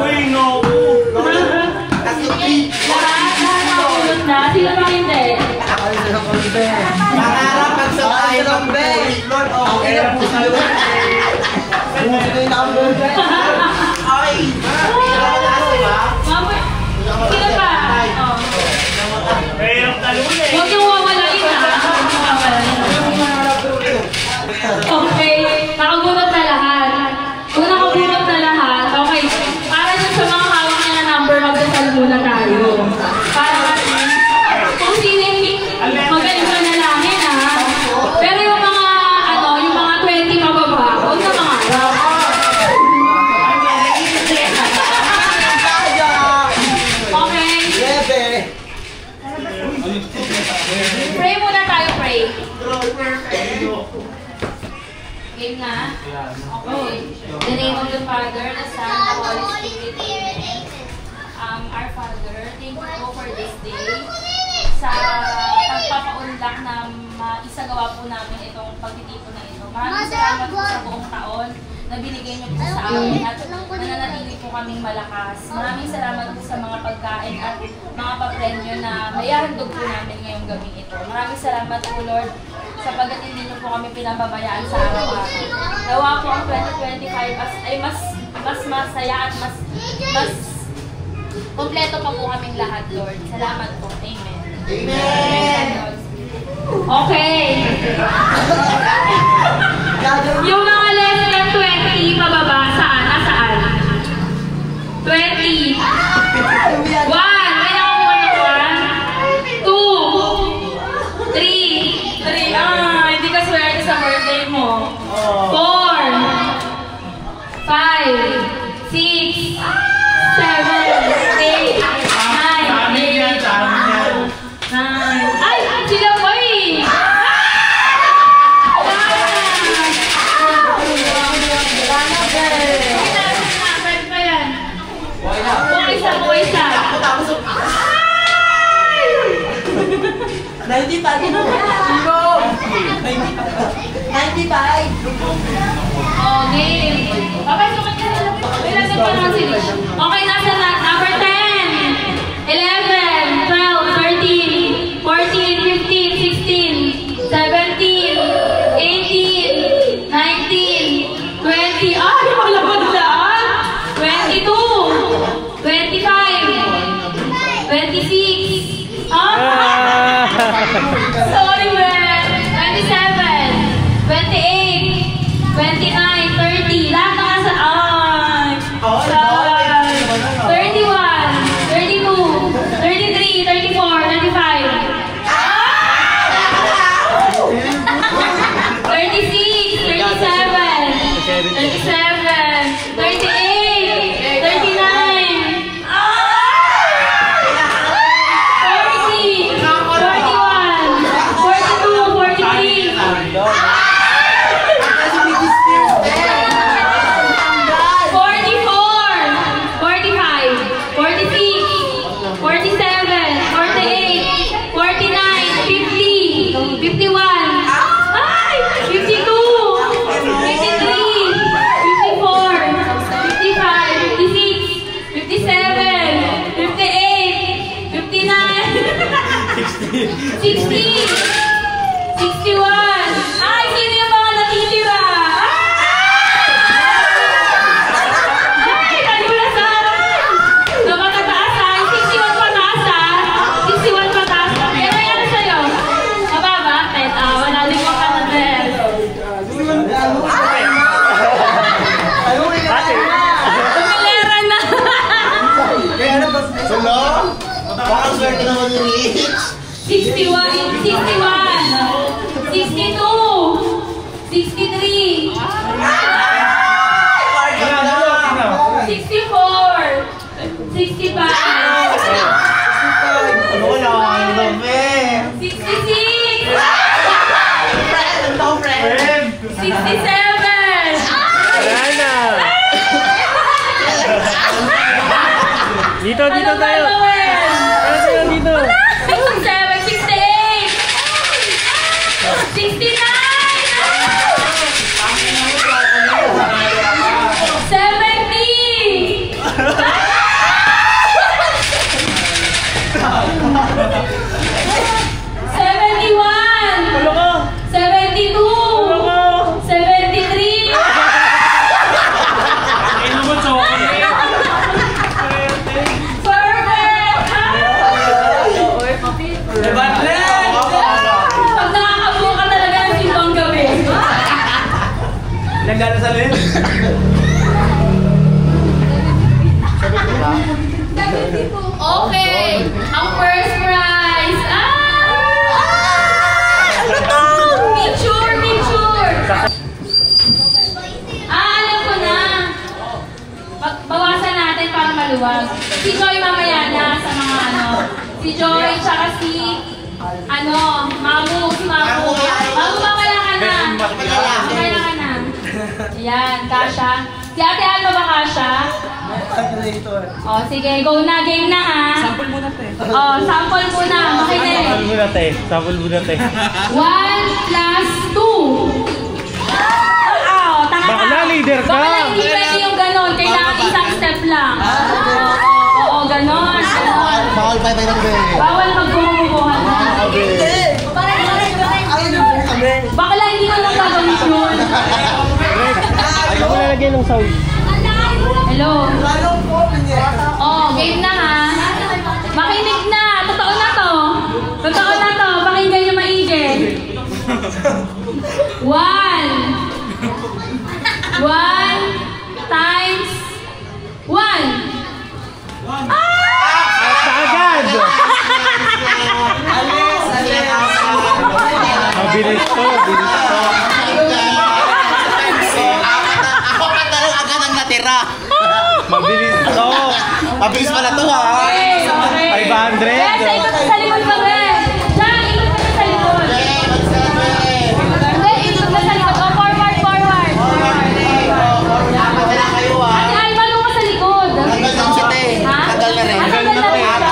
Uy, no! Nakakapulot na. Sino ba hindi? Pangarap ang sa tayo ng bed. Lord, okay na po sa'yo. Ay! Sino ba? Mahirap talunin. Huwag yung wawalain ha. Okay. Nakagulat na lahat. Kung nakagulat na lahat, okay. Para dun sa mga hawak niya na number, magdasal muna tayo. Para kung sino magaling na nalangin ha. Pero yung mga, yung mga 20 mababa, huwag na mangarap. Okay. Pray muna tayo, pray. Game na? Okay. In the name of the Father, the Son, and the Holy Spirit. Our Father, thank you po for this day. Sa pagpapaunlak na isagawa po namin itong pagtitipon na ito. Maraming salamat po sa buong taon na binigay niyo po sa amin at nananatili po kaming malakas. Maraming salamat po sa mga pagkain at mga papremyo na mayahandog po namin ngayong gabing ito. Maraming salamat po, Lord, sapagkat hindi niyo po kami pinababayaan sa araw-araw. Gawa po ang 2025 ay mas masaya at mas kompleto pa po kaming lahat, Lord. Salamat po. Amen. Amen. Okay. Yung mga less than 20 pababa, saan? Nasaan? 20. 1. May nakakuha ng 1. 2. 3. Hindi ka swerte sa birthday mo. 4. 5. 6. 7. 8. 9. Ay! Sila po eh! Isa. 95 na. 95. Oh, game. Papasukan ka na lang. Wala na pa lang sila. Okay, nasa na. Number 10, 11, 12, 13, 14, 15, 16, 17, 18, 19, 20. Ay, wala ba daan? 22, 25, 26. Sorry, man. 27, 28, 29, 30. Lahat mga sa... 31, 32, 33, 34, 35. 36, 37, 38, 39. 60! 61! Ay, sino yung mga natitira? Ay, nagulasan! Na matataas ha? 61 pataas ha? 61 pataas. Pero yan sa'yo? Mababa? Wala limang ka na din. Tumilera na! Solo? Baka swerte naman yung Rich. 61, 62, 63, 64, 65, 66, 67. Dito tayo. Dito. 69! Dalhin. Okay, ang first prize. Picture, picture. Alam ko na. Bawasan natin para maluwag. Si Joy mamaya na sa mga ano. Si Joy, tsaka si Mamu, si Mamu. Mamu, mamaya ka na. Mamaya ka na. Ayan, Kasha. Si Ate Alma ba Kasha? Oh, sige, go na, game na ha. Sample muna, te. Oh, sample muna, makinig. Sample muna, te. Sample muna, te. 1 plus 2. Tanga ka. Bakla, leader ka. Bakla, hindi pwede yung ganon. Kailangan isang step lang. Oo, ganon. Bawal pa tayo ng bebe. Bawal magkumukuhan na. Bakla, hindi ko lang gagawin yun. Ayaw mo lalagyan ng sound. Hello. Oh, game na ha. Makinig na. Totoo na to. Totoo na to. Pakinggan nyo maigi. 1 times 1. Agad! Mabilis to, bilis to. Ako pa talagang agad ang natira. Mabilis to. Mabilis pala to ha. Okay, okay. 500. Besa, ikot ka sa likod pa rin. Jack, ikot ka sa likod. Hindi, ikot ka sa likod. Oh, forward, forward. Ate Alma, nung ka sa likod. Tagal na siya, te. Ha? Tagal na rin. Tagal na rin siya.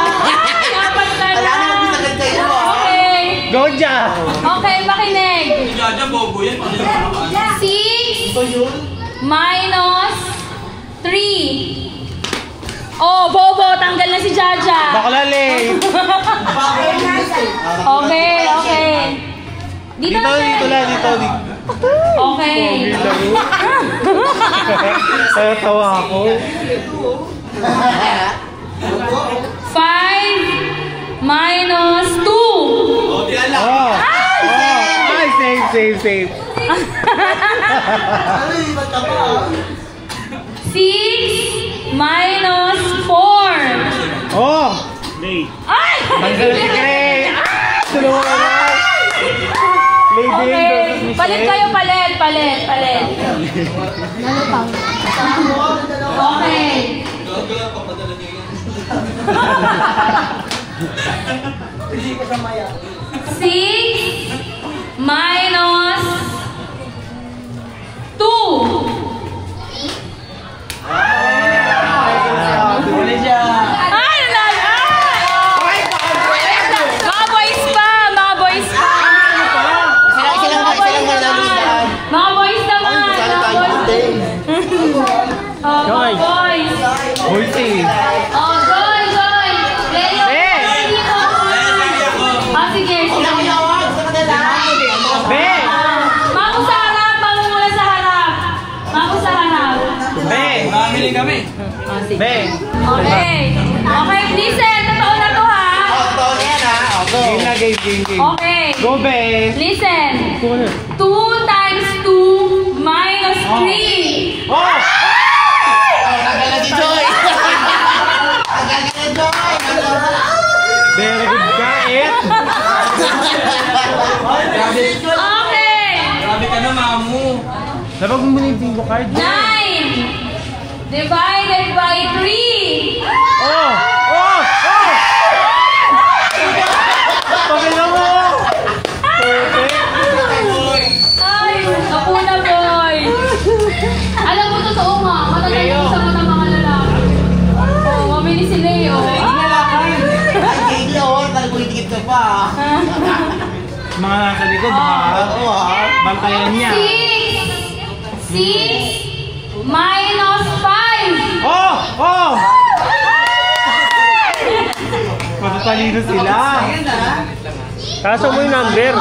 Dapat ka Wala na. na magbisagal kayo ha. Okay. Go, Jack! Okay, makinig. Jaja, bobo yan. 6 minus 3. Oh, Bobo, tanggal na si Jaja. Bakla, late. Okay, okay. Dito na, sir. Dito lang, dito. Okay. Kaya tawa ako. 5 minus 2. O, di alam. Oh! Oh! Ay, save. 6 minus 4. Oh! Late. Ay! Tanggal si Gray! Tulungan ka na! Lady Okay. Palit kayo, palit. Okay. Six minus 2. Huli siya. Ay, nalala! Mga boys pa! Mga boys pa! Isa lang listahan. Mga boys naman! Sali Mga tayo boys! ate. Oh, mga boys! Boy, save. Oh, Joy! Leo! Dito! Ah, sige. Be! Mamu sa harap! Mamu muna sa harap! Mamu sa harap! Be! Mamili kami. Be! Okay. Okay, listen. Totoo na to ha. Totoo na yan ha. Go. Game na, game. Okay. Go, Be! Listen. Go na. 2 times 2 minus 3. Oh! Tagal na si Joy. Tagal na si Joy. Very good ka, eh! Okay. Sabi ka na, mamu. Labag mo muna yung bingo card. 9 divided by 3. Oh! Oh! Oh! Pagkala mo! Perfect! Ay, napuna boy. Alam mo, totoo nga. Matagal yung sa mga lalaki. Oh, mabili si Leo. Ay, Leo, nagpulidikit ka pa. Mga nasa likod, baka Oo ha. bantayan niya. 6 minus 5. Oh! Oh! Matatalino sila. Kaso mo yung number.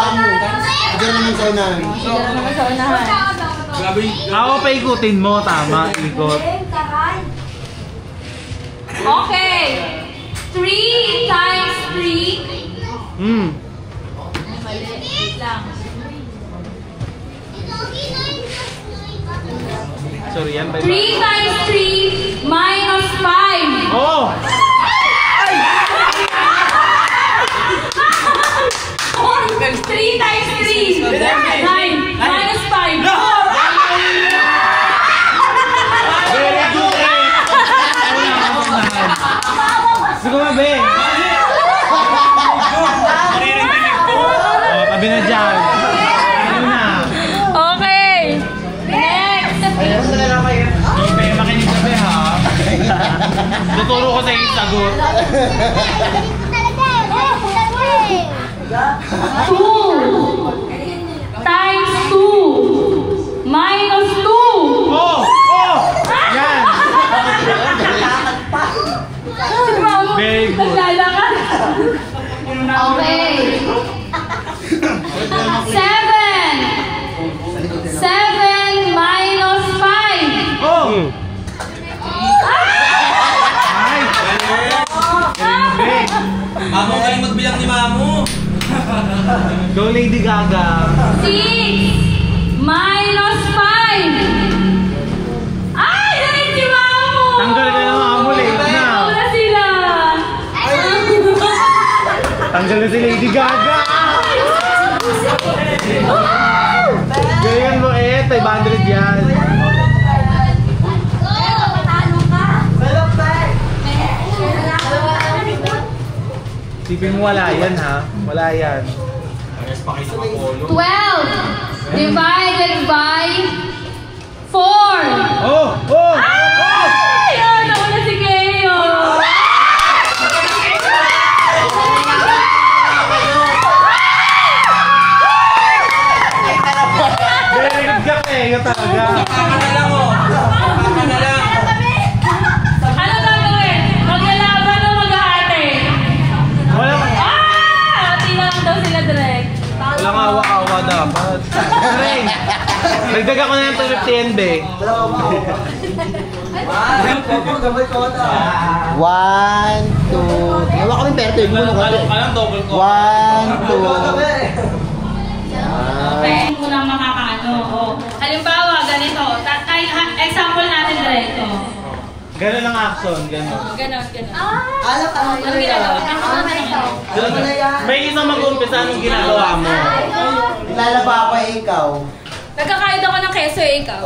Diyan naman sa unahan. Sige naman sa unahan. Grabe. Ako pa ikutin mo, tama, ikot. Okay. 3 times 3. Hmm. Mali. Wait lang. anniversary yan. 3 times 3 minus 5. Oh! 3 times 3. 9 minus 5. Very good, eh! Gusto ko mabe. Oh, tabi na dyan. Ano na? Okay. Next. Okay, makinig ka be ha. Tuturo ko sa iyo sagot. 2 times 2 minus 2. Oh! Oh! Yan! Very good. Naglalakad. Okay. 7 minus 5. Oh! Ay! Galing, Mamo, galing magbilang ni Mamo. Go Lady Gaga. 6 minus 5. Ay! Galing si Mamo! Tanggal ka na mga amulit na. Wala sila. Tanggal na si Lady Gaga. Galingan mo eh, 500 yan. Sipin mo wala yan ha. Wala yan. 12 divided by 4. Oh! Oh! Ay! Oh, nauna si Keo. Very good ka eh, yun talaga. Paka na lang oh. Paka na lang. Ano gagawin? Maglalaban o mag-aate? Wala Ati na lang daw sila direct. Walang awa-awa dapat. Ring! Nagdag ako na yung 250 NB. 1, 2. Nawa kami perto yung muna ko. Alam, double ko. 1, 2. Okay. Muna makakaano. Oh. Halimbawa, ganito. Example natin direct. Oh. Ganun ang action, ganun. Ganon. Alam ginagawa? May isang mag-umpisa, anong ginagawa mo? Lalaba ako eh, ikaw. Nagkakaid ako ng keso eh, ikaw.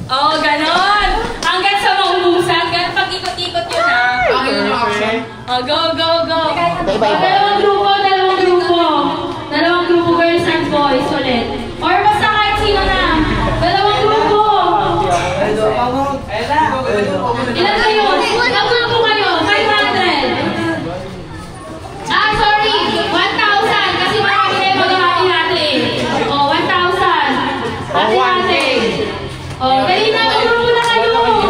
Oh, ganon. Hanggang sa maubusan. Ganon pag ikot-ikot yun ah. Okay. Oh, go. Iba-iba. Dalawang grupo. Dalawang grupo girls and boys ulit. Or basta kahit sino na. Dalawang grupo. Ilan kayo? Ilang grupo kayo? 500. Sorry. 1,000. Kasi marami kayo mag-hati-hati eh. Oh, 1,000. Hati-hati. Oh, dali na. Grupo na kayo. Oh.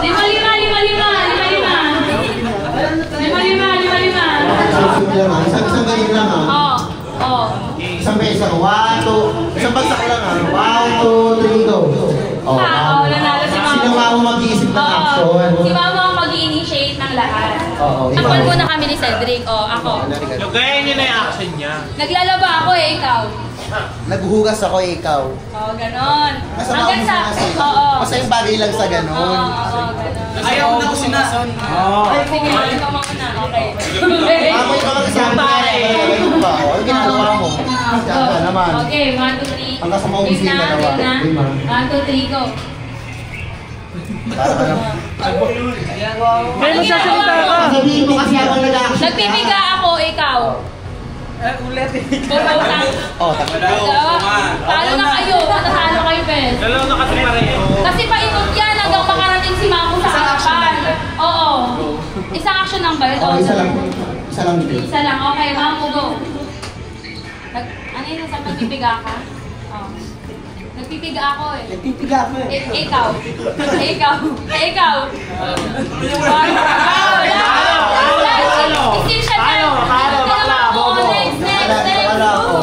5. Isang ganyan lang ha. Oh. Isang beses ako. 1, 2. Isang bagsak lang ha. 1, 2, 3, go. Oh, Nanalo si Mama. Sino nga mo mag-iisip ng action? Si Mama ang mag-i-initiate ng lahat. Oo, ikaw. Takpan muna kami ni Cedric. Oh, ako. So, kaya yun na yung action niya. Naglalaba ako eh, ikaw. Naghuhugas ako eh, ikaw. Oh, ganon. Masama Hanggang mo sa... sa kasi. Oo. Basta yung bagay lang sa ganon. Oo, ganon. Ayaw na ko sinason. Oh. Sige, ikaw muna. Okay. Ako yung mga kasama ko ba? Ano ginagawa mo? Siyaka naman. Okay, 1, 2, 3. Hanggang sa maubisi na nawa. 1, 2, 3, go. Para ka lang. May magsasalita ka. Sabihin mo kasi habang nag-action ka. Nagpipiga ako, ikaw. Ulit eh. Bumutang. Oh, tapos. Talo na kayo. Matatalo kayo, Bes. Dalawa na kasi pareho. Kasi paikot yan hanggang makarating si Mamo sa harapan. Oo. Isang action lang ba yun? Oh, isa lang. Isa lang dito. Isa lang. Okay, Mamo, go. Ano yun? Sa magpipiga ka? Oh. Nagpipiga ako eh. Nagpipiga ako eh. Ikaw. Ikaw.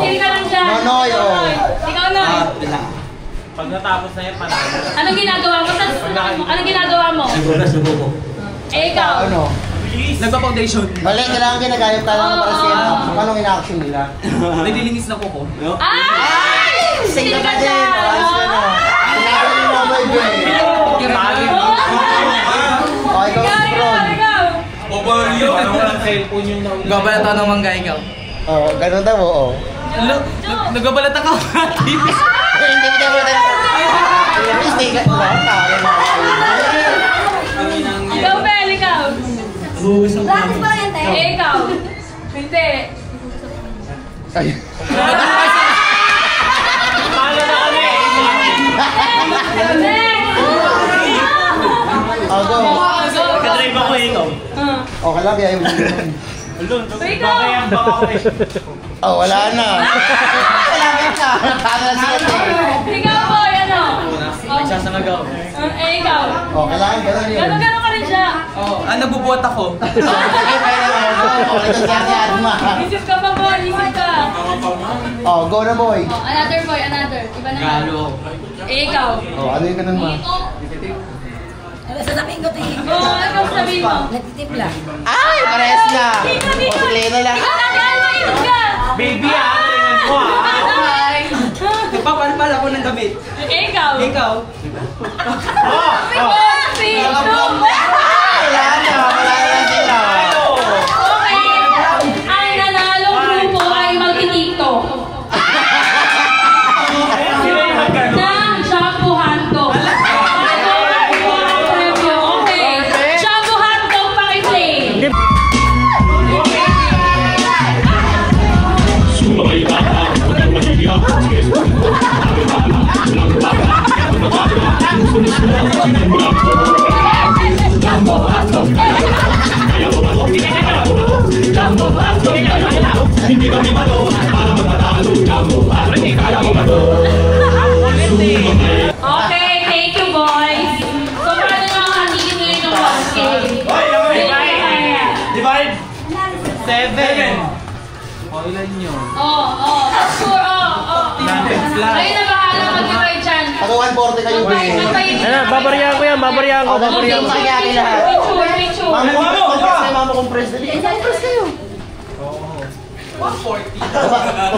Hindi ka lang dyan. Nonoy, oh. Ikaw, Noy. Pag natapos na yan, panalo. Anong ginagawa mo? Anong ginagawa mo? Ikaw. Ano? Nagpa-foundation. Mali, kailangan ginagayat tayo ng para siya. Paano in-action nila? Naglilinis na ko. Ay! Sige Hindi ka ka din. dyan. Ayos ka na. Kailangan nyo na may cellphone yung nauna. Gabalat ako ng mangga ikaw. Oo, ganun daw, oo. Nagabalat ako. Hindi mo daw na. Hindi ka. Ikaw, Bel, ikaw. Bakit ba yan, te? Eh, ikaw. Hindi. Paano na kami? Oh, go. Nag-drive ako eh, ikaw. Okay lang, kaya yung... Ikaw. Baka ako eh. Oh, wala na. Wala na. Tama na siya, te. Ikaw, boy, ano? Nagsasanag ako. Eh, ikaw. Oh, kailangan ganun yun. Gano'n ka rin siya. Nagbubuhat ako. Okay, pwede naman. Okay, ito siya si Adma. Isip ka pa, boy. Isip ka. Oh, go na, boy. Oh, another boy, another. Iba naman. Galo ako. Eh, ikaw. Oh, ano yung ganun, ma? Ano sasabihin ko, te? Oh, ano sabihin mo? Nagtitipla. Ay, parehas na. Dito, O, dito. si Leno lang. Ikaw natin, Alma, isip ka. Baby ah, tingnan mo ah. Nagpapalpal ako ng damit. Eh, ikaw. Ikaw. Oh! Oh, si Tom. Wala na sila. Okay. Ang nanalong grupo ay magti-tiktok. Sila yung magkano? Ng Shampoo Handog. Ito ang buwang premyo. Okay. Shampoo Handog, paki-play. Okay, thank you, boys. So, paano nyo hatiin nyo yung 1K? Divide! 7! O, ilan nyo? Oh, sure, oh. Ayun na bahala mag-divide dyan. Ako 140 kayo, Okay, boy. magpayin. Babaryahan ko yan, babaryahan ko, babaryahan ko. Magyari lahat. Picture. Mama ko compress na din. Compress kayo. 140.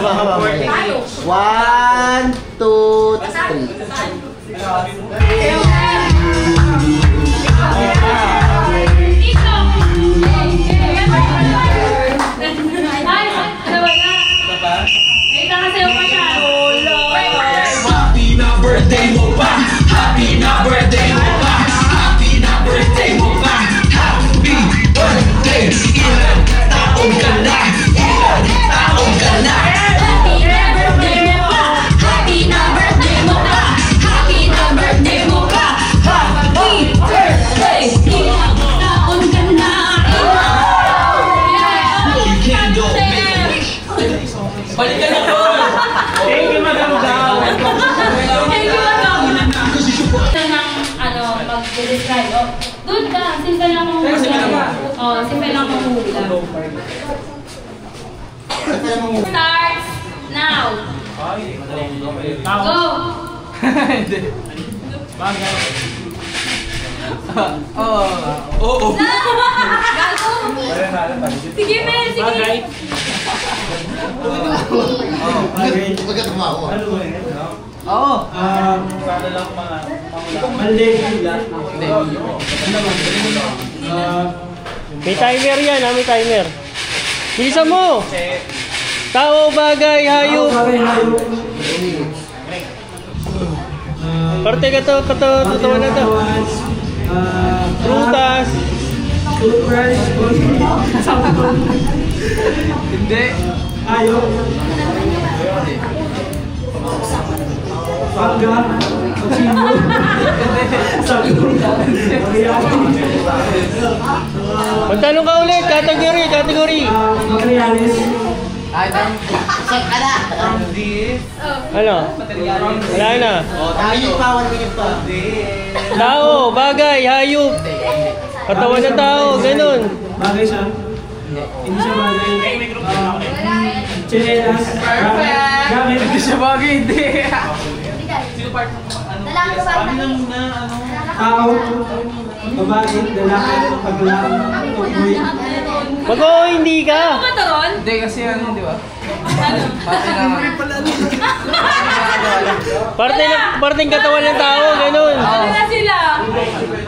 Baba. 1, 2, 3. Ay, ano ba na? Wait, nakasayaw pa siya. Happy na birthday mo pa. Happy na birthday mo pa. Happy na birthday mo pa. Happy birthday. Ilan taon ka na? Ilan taon ka na? Happy birthday mo pa. Happy na birthday mo pa. Happy na birthday mo pa. Happy birthday. Ilang taon ka na? You can't go make a wish. Balikan ako! Thank you, Madam Dao. Thank you, Madam. Mag-describe. Oh, doon ka. Simple lang mahula. Oh, simple lang mahula. Starts now. Go. Hindi. Oo. Gago. Sige, Mel. Sige. Huwag ka tumawa. Oo. Sana lang mga mali. May timer yan, ha? May timer. Bilisan mo! Tao, bagay, hayop. Parte ka to, katawan na to. Prutas. Hindi. Magtanong ka ulit, category. Saan ka na? Ano? Wala na. Tayo pa, 1 minute pa. Tao, bagay, hayop. Katawan ng tao, ganun. Bagay siya? Hindi siya bagay. Chinelas. Perfect! Gamit. Hindi siya bagay, hindi. Lalaki ba? Tao. Babae. Lalaki. Paglaan. Uy. Wag ko, hindi ka. Ano ba ito ron? Hindi kasi ano, di ba? Ano? Pati na. Parteng katawan ng tao, ganun. Ano na sila?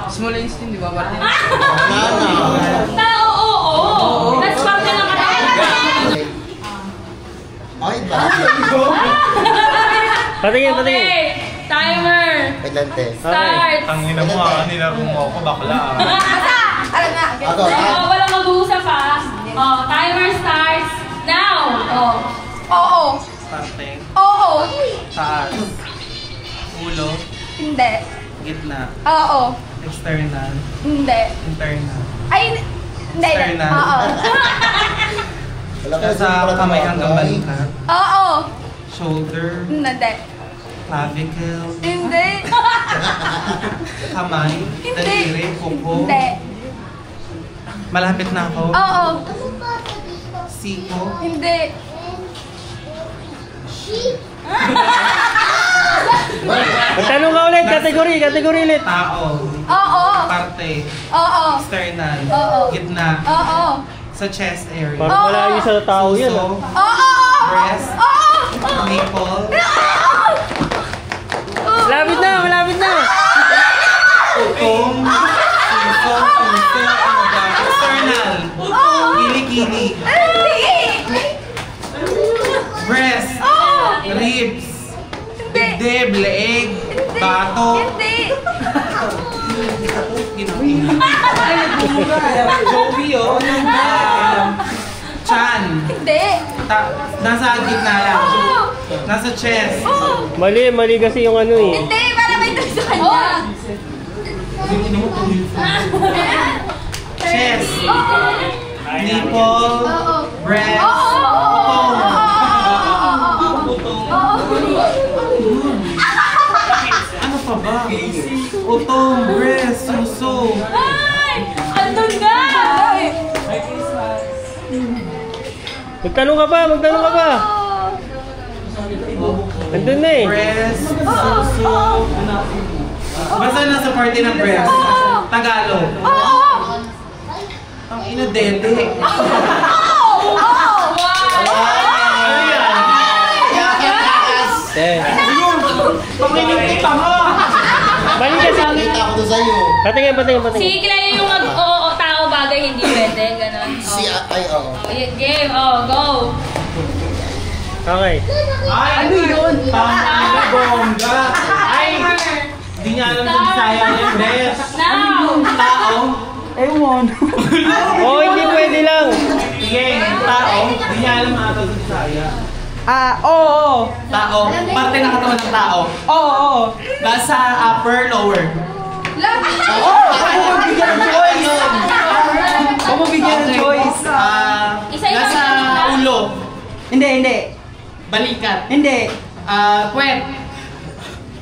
Small instinct, di ba? Pati na. Tao, oo. That's Patingin, patingin. Okay, timer. Wait lang, te. Start. Ang ina mo nilaro mo ako, bakla Alam nga. Ako, Oh, walang mag-uusap ha. Oh, timer starts now. Oh. Oo. Parte, Oo. taas, ulo, Hindi. gitna, Oo. external, Hindi. internal. Ay, hindi. External. Oo. Wala ka Sa kamay hanggang balikat, Oo. shoulder, Hindi. clavicle, Hindi. kamay, Hindi. daliri, kuko. Hindi. Malapit na ako. Oo. Siko, Hindi. Magtanong ka ulit, kategory ulit. tao, Oo. parte, Oo. external, Oo. gitna, Oo. sa chest area, Parang malayo sa tao yan. puso, Oo. breast, Oo. nipple, Malapit na, malapit na. utong, puso, external, kilikili, breast, ribs, dibdib, leeg, bato, Hindi. Joey, oh. Chan. Hindi. Nasa gitna lang. Nasa chest. Mali kasi yung ano eh. Hindi. Para may tuloy sa kanya. Chest. Nipple. Breast. Utong. Ano pa ba? Utong, breast, suso. Ay! Andun na! Magtanong ka pa. Andun na eh. Breast, suso. Basta nasa party ng breast. Tagalog. Ang ina dede. Ano yan? Eh. Pakinig kita mo! Mali kasi. Nakita ko doon sa'yo. Patingin. Si Clay yung oo, tao, bagay, hindi pwede. Ganon. Si, ay, oo. Game, oh, go. Okay. Ay, ano yun? Tama, bongga. Ay, hindi niya alam sa Bisaya yung breast. Now! Tao. Ewan. Oh, hindi pwede lang. Sige, tao. Hindi niya alam ata sa Bisaya. Oo. Tao. Parte ng katawan ng tao. Oo. Nasa upper, lower. Huwag mo bigyan ng choice. Isa-isa Nasa lang. ulo. Hindi. Balikat. Hindi. Puwet.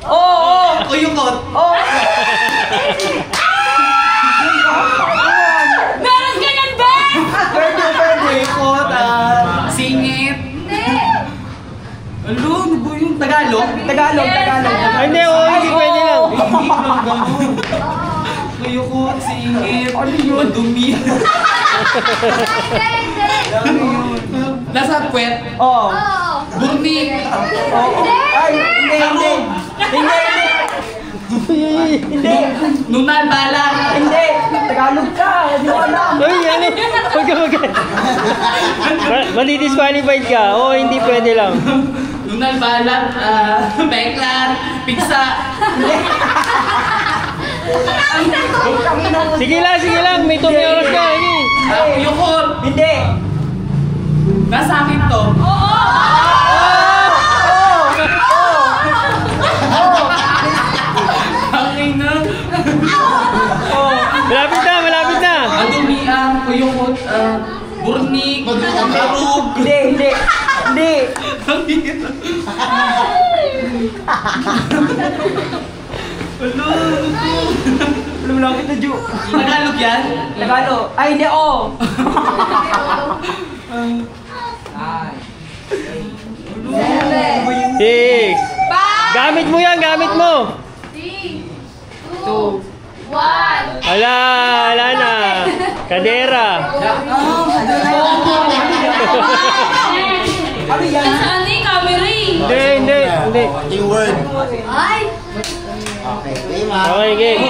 Oo. Uyukot. Oo. Meron ganyan, Ben! Pwede. Uyukot. Singit. Ano ba yung Tagalog? Tagalog. Ay, hindi. Oh, hindi pwede lang. Hindi lang gano'n. Uyukot, singit. Ano yun? Madumi. Nasa puwet. Oo. Burnik. Ay, hindi. Nunal, bala. Hindi. Tagalog ka. Hindi ko alam. Uy, ano? Huwag ka. Madi-disqualified ka. Oo, hindi pwede lang. Nunal, bala. Beklar. Pizza. Sige lang. May 2 oras ka. Uyukot. Hindi. Nasa akin to. Akin na. Malapit na. Adumian, uyukot, burnik, karug. Hindi. Alam lang kita, Ju. Tagalog yan? Tagalog. Ay, hindi. Oo. 6. Gamit mo yan. 3, 2, 1. Ala na. Kadera. Saan ni camera? Hindi. Yung word. Ay! Okay, game ha. Okay, game.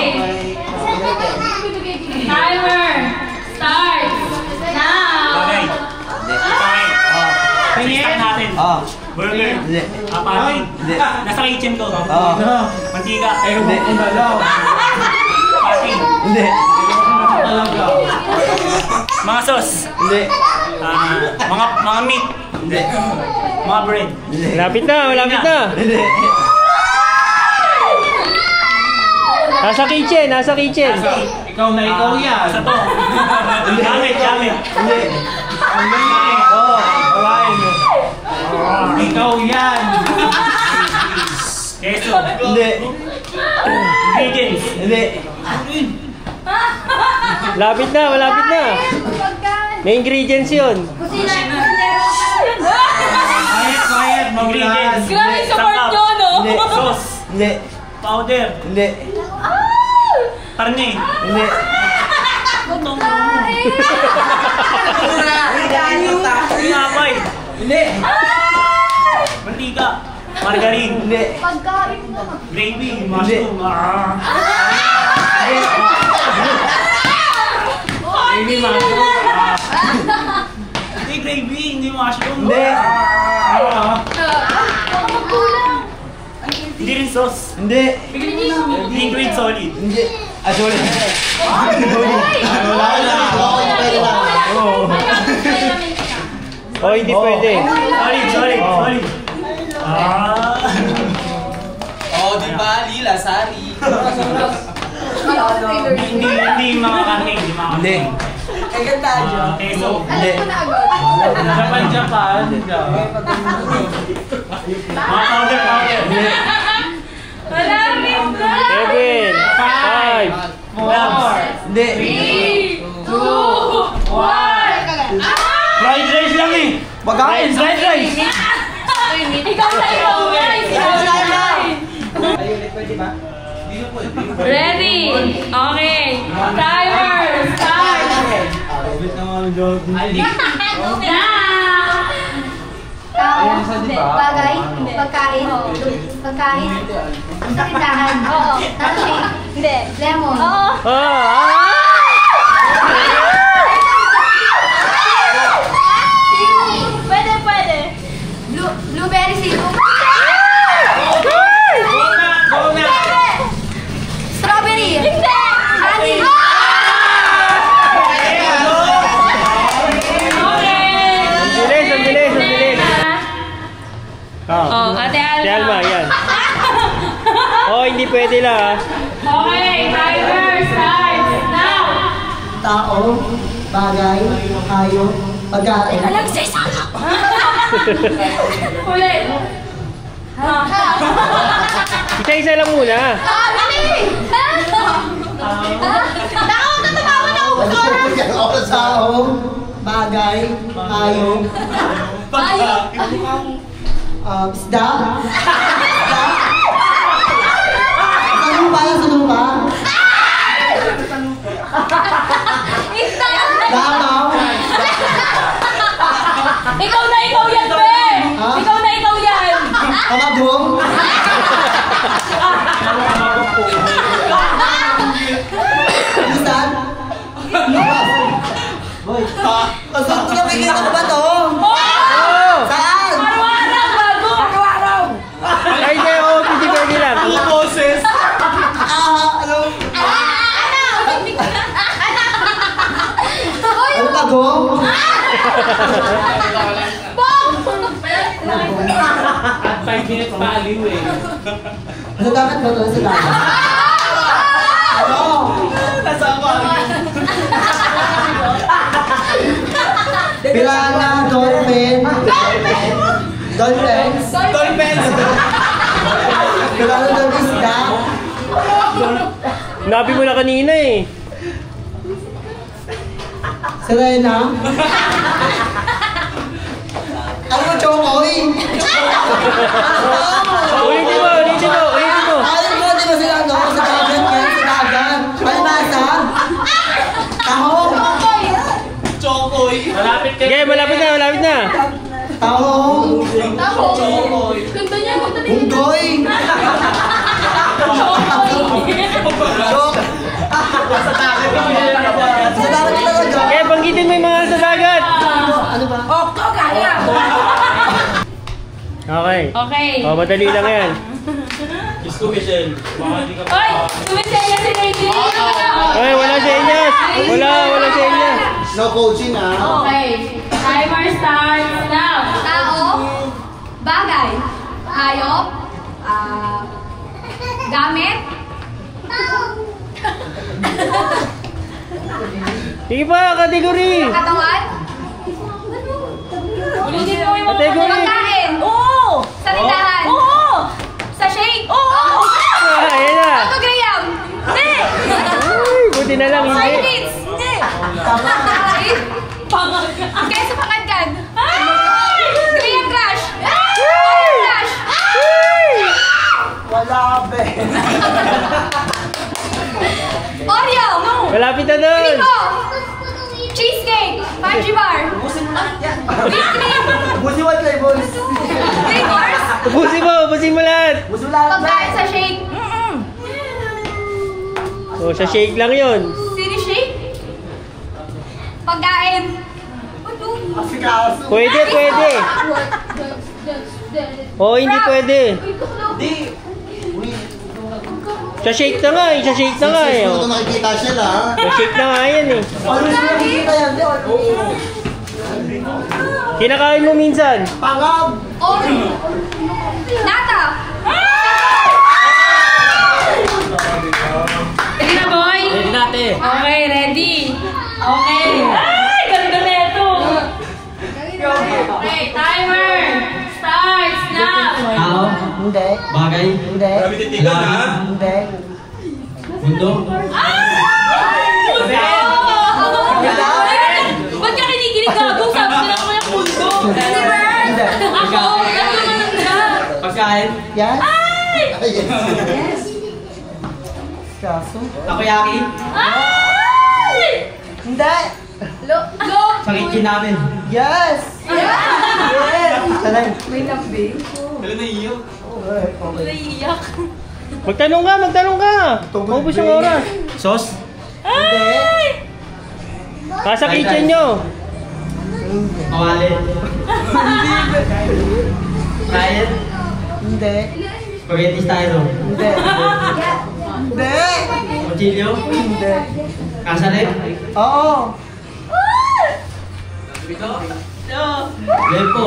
Timer starts now. Tingin. Oo. Burger. Hindi. Apatin. Hindi. Nasa kitchen to. Oo. Mantika. Hindi. Apatin. Hindi. Mga sauce. Hindi. Mga meat. Hindi. Mga bread. Hindi. Malapit na, malapit na. Hindi. Nasa kitchen, nasa kitchen. Ikaw na ikaw yan. Sa to. Gamit. Hindi. Oo, kawain mo. Ikaw yan. Queso. Hindi. Ingredients. Hindi. Malapit na, malapit na. May ingredients yun. Quiet, maulan. Grabe support nyo, no? Hindi. Sauce. Hindi. Powder. Hindi. Karne. Hindi. Pinapay. Hindi. Mantika. Margarine. Hindi. Gravy. Mushroom. Hindi mushroom. Hindi gravy. Hindi mushroom. Hindi. Hindi rin sauce. Hindi. Hindi green solid. Hindi. Sorry. Wala na. Pwede na. Oh, hindi pwede. Solid. Oh, di ba? Lila, Sari. Hindi mga karne. Hindi mga karne. Hindi. Queso. Hindi. Japan. Mga powder. Hindi. Malapit na! 7, 5. 4, Hindi. 3, 2, 1! Fried rice lang eh. Pagkain. Fried rice. Ikaw na ikaw, guys! Ready? Okay. Timer! Start! Tao, bagay, pagkain, sa tindahan. Oo. Shake. Hindi. Lemon. Oo. Pwede. Blueberry syrup. Strawberry. Hindi. Honey. Ang bilis. Oh, Ate Alma. Si Alma, yan. Oh, hindi pwede lang, Okay, timer starts now. Tao, bagay, hayop, pagkain. Ulit. Isa-isa lang muna. Tao, bagay, hayop, isda. Sa lupa. Damaw. Ikaw na ikaw yan, be! Ikaw na ikaw yan! Kamabong. Isan. Boy. Kasama na bigyan ko ba to? Saan? Araw-araw, bago! Araw-araw! Ay, hindi. Oh, hindi pwede lang. boses. Ano? Ano ba, Gong? At 5 minutes pa aliw eh. Ano dapat ba ito sa dagat? Ano? Nasama. Piranha, dolphin. Dolphins. Dolphins. Piranha ng isda. Nabi mo na kanina eh. Sirena. Ano mo, Chokoy? Ulitin mo. Alam mo, di ba sila ano? Sa dagat yan, sa dagat. Palibasa. Tahong. Chokoy. Malapit ka. Okay, malapit na. Tahong. Ganda niya, ganda niya. Unggoy. Chok. Sa dagat talaga. Okay, banggitin mo yung mga sa dagat. Ano ba? Okto, kaya! Okay. Oh, madali lang yan. Kiss ko, Michelle. Baka di ka pa. Oy! Tumisaya si Lady! Ay, wala sa inyo. Wala sa inyo. No coaching ah. Okay. Timer starts now. Tao, bagay, hayop, gamit, Sige pa, kategory. katawan, Ulitin mo yung Kategory. pagkain, sa tindahan, sa shake, Ayan na. autogram, Ay, buti na lang, hindi. Sardines, Keso pangagkag, Korean Crush, Korean Crush, Wala be. Oreo, Malapit na doon. Rico, cheesecake, Fudgy bar, whipped cream, Busi what flavors? flavors, Ubusin mo lahat. Busi wala be. pagkain sa shake, Oh, sa shake lang yun. City shake, pagkain, Asikaso. Pwede. Oh, hindi pwede. Sa shake na nga eh. Ito nakikita siya lang. Sa shake na nga yan eh. Ano siya nakikita yan? Kinakain mo minsan. Pangab. Nata, Ready na, boy? Ready natin. Okay, ready. Okay. Ay, ganda na ito. Okay, timer starts now. Tao, Hindi. bagay, Hindi. Titigan ha. Hindi. mundo, Ba't ka kinikilig gago? Sabi ko lang ako yung mundo. Hindi. Ako, ano naman ang dyan? pagkain, Yan. Ay! Yes. Kaso. takoyaki, Ay! Hindi. Lo, pakikin namin. Yes. Yes. Talay. Kailan na iyo? Naiiyak. Magtanong ka. Maubos yung oras. Sauce, Ay! Nasa kitchen nyo. kawali, kain, Hindi. spaghetti styro, Hindi. Hindi. cuchillo, Hindi. kasalit, Oo. lepo,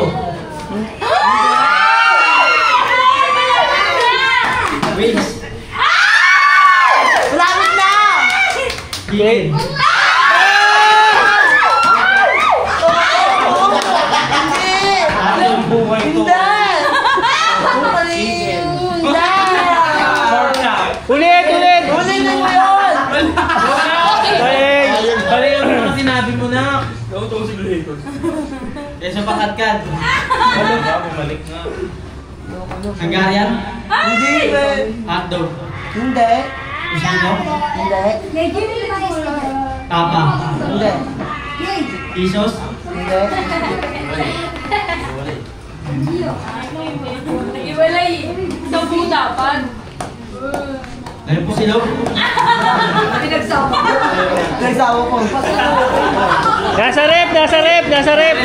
wings, Malapit na. chicken, Ang buhay ko. Ulit. Ulit na mo yun. Ay, Bali yung mga sinabi mo na. keso pakatkan, Bumalik nga. Hungarian, Hindi. hotdog, Hindi. Isino, Hindi. tapa, Hindi. isos, Hindi. Iwalay. Sa po dapat. lepo silog, Nagsawa ko. nasa rep.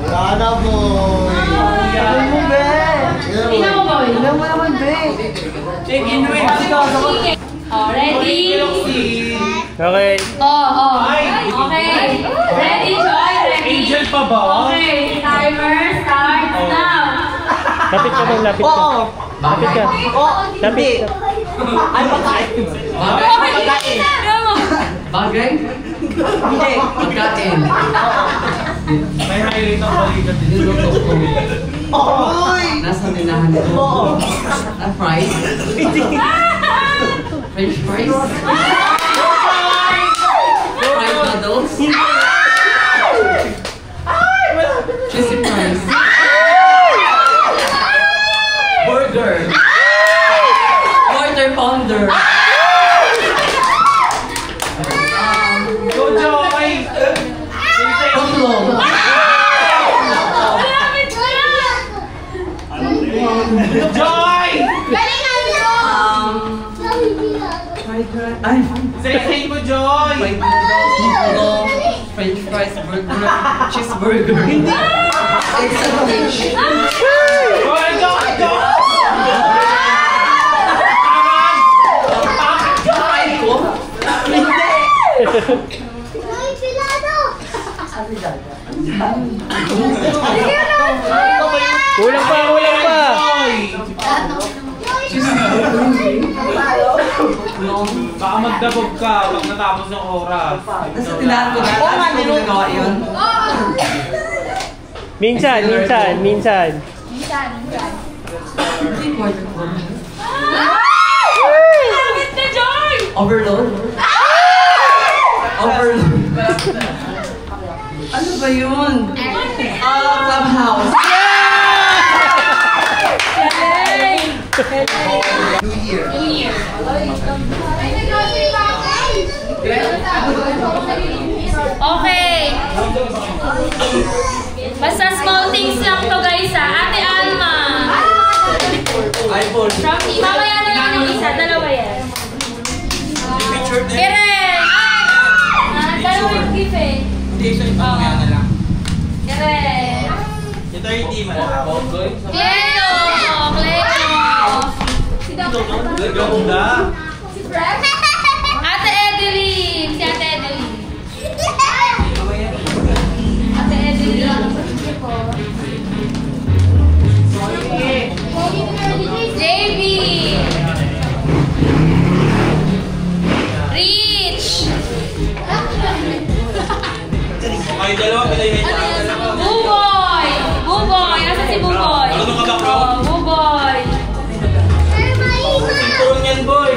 Wala na po. Sabi mo, be. Tingnan mo, boy. Tingnan mo naman, be. Chicken wings. Chicken. Oh, ready? Okay. Okay. Ready, Joy? Ready? Angel pa ba? Okay. Timer starts now. Lapit ka. Oo. Lapit ka. Lapit ka. Ay, pagkain. Pagkain. bagay, Hindi. pagkain, May highlight ang balikat din. Oy! nasa tinahan ito, Oo. fries, French fries, fried noodles, cheesy fries, burger, quarter pounder, Go, Joy! Putlong, Joy! ay, Say mo, Joy! fried noodles, French fries, burger, cheeseburger, Kulang pa, kulang pa. Baka magdabog ka pag natapos ng oras. Nasa tilaan ko na. Oo nga, hindi mo nagawa yun. Minsan. Lapit na, Joy! Overload? Overload. Ano ba yun? Clubhouse. New Year. Okay. Basta small things lang to guys ha. Ate Alma. iPhone. Mamaya na lang yung isa. Dalawa yan. Picture din. Keren! Dalawa yung gift eh. Hindi, siya yung pamaya na lang. Keren! Ito yung team. Cleo! Ganda. Ate Edeline! Si Ate Edeline. Ate Edeline. JB! Rich! Okay, dalawa. Buboy! Buboy! Nasa si Buboy? Ano ka ba, bro? Buboy! Turun yan, boy.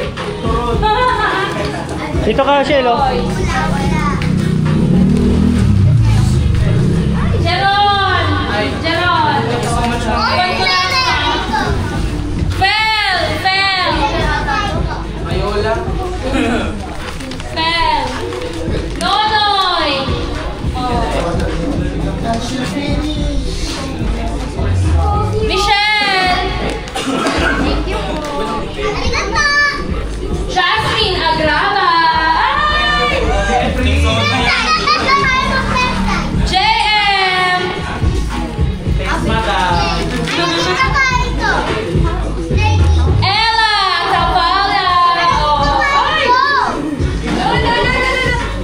Dito ka, Shelo. Jeron! Jeron! Fel! Fel! Mayola. Fel! Nonoy! Michelle! Jasmine Agrava! JM! Ella Tapala!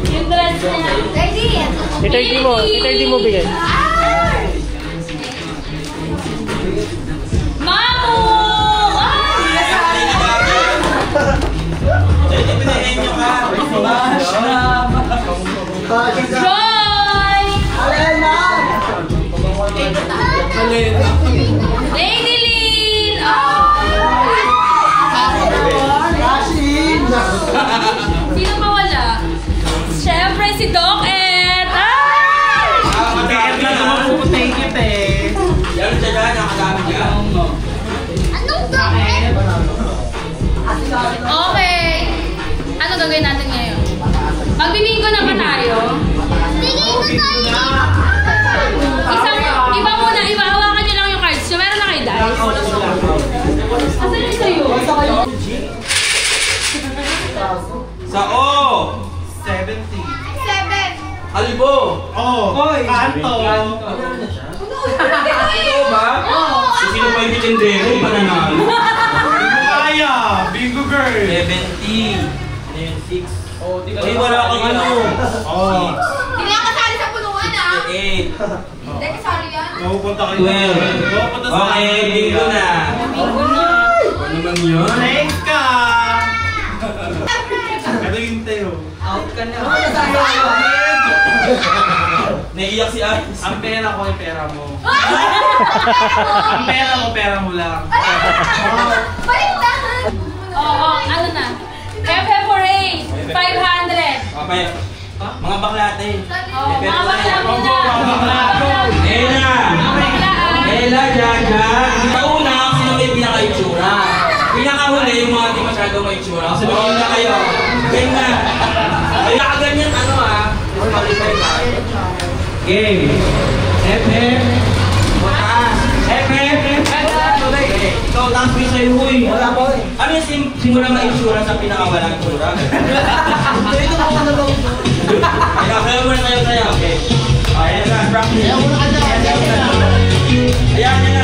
Yung dress niya. Ito mo bigay. Mamu! Joy! Lady Lynn! Sino pa wala? Siyempre si Doc Ed! Thank you, te. Yan siya dyan, nakagamit ka. Okay. Ano gagawin natin ngayon? Magbibingo na ba tayo? Iba muna, hawakan nyo lang yung cards. So, meron na kayo dice? Asan yung sa'yo? Sa O. 70. Albo. Oh, kanto. Ito ba? Sino pa yung tindero? Pananalo. Kaya, bingo girl. 70. Ayan, 6. Ay, wala kang ano. Oh. Hindi ako kasali sa punuan ah. 8. Hindi kasali yan. Pupunta kayo. 12. Okay, bingo na. Bingo na. Ano naman yun? Thanks ka. Ito yung tayo. Out ka na. Naiiyak si Ice. Ang pera ko ay pera mo. Ang pera mo lang. Baliktad! Oo, ano na? February, 500. Okay. Mga baklate. Oo, mga bakla muna. Ella! Ella, Jaja. Tauna, sino may pinaka-itsura? Pinakahuli yung mga di masyadong may itsura. Sabihin na kayo. Game na. Ay, nakaganyan ano ah. Game. FF. Mataas. FF. Ikaw, taas mo sa'yo, huy. Wala po eh. Ano yung simula ma-itsura sa pinakawalang itsura? Ito mo ka na ba? Kaya mo na tayo tayo, okay? Ayan na, practice. Ayan na.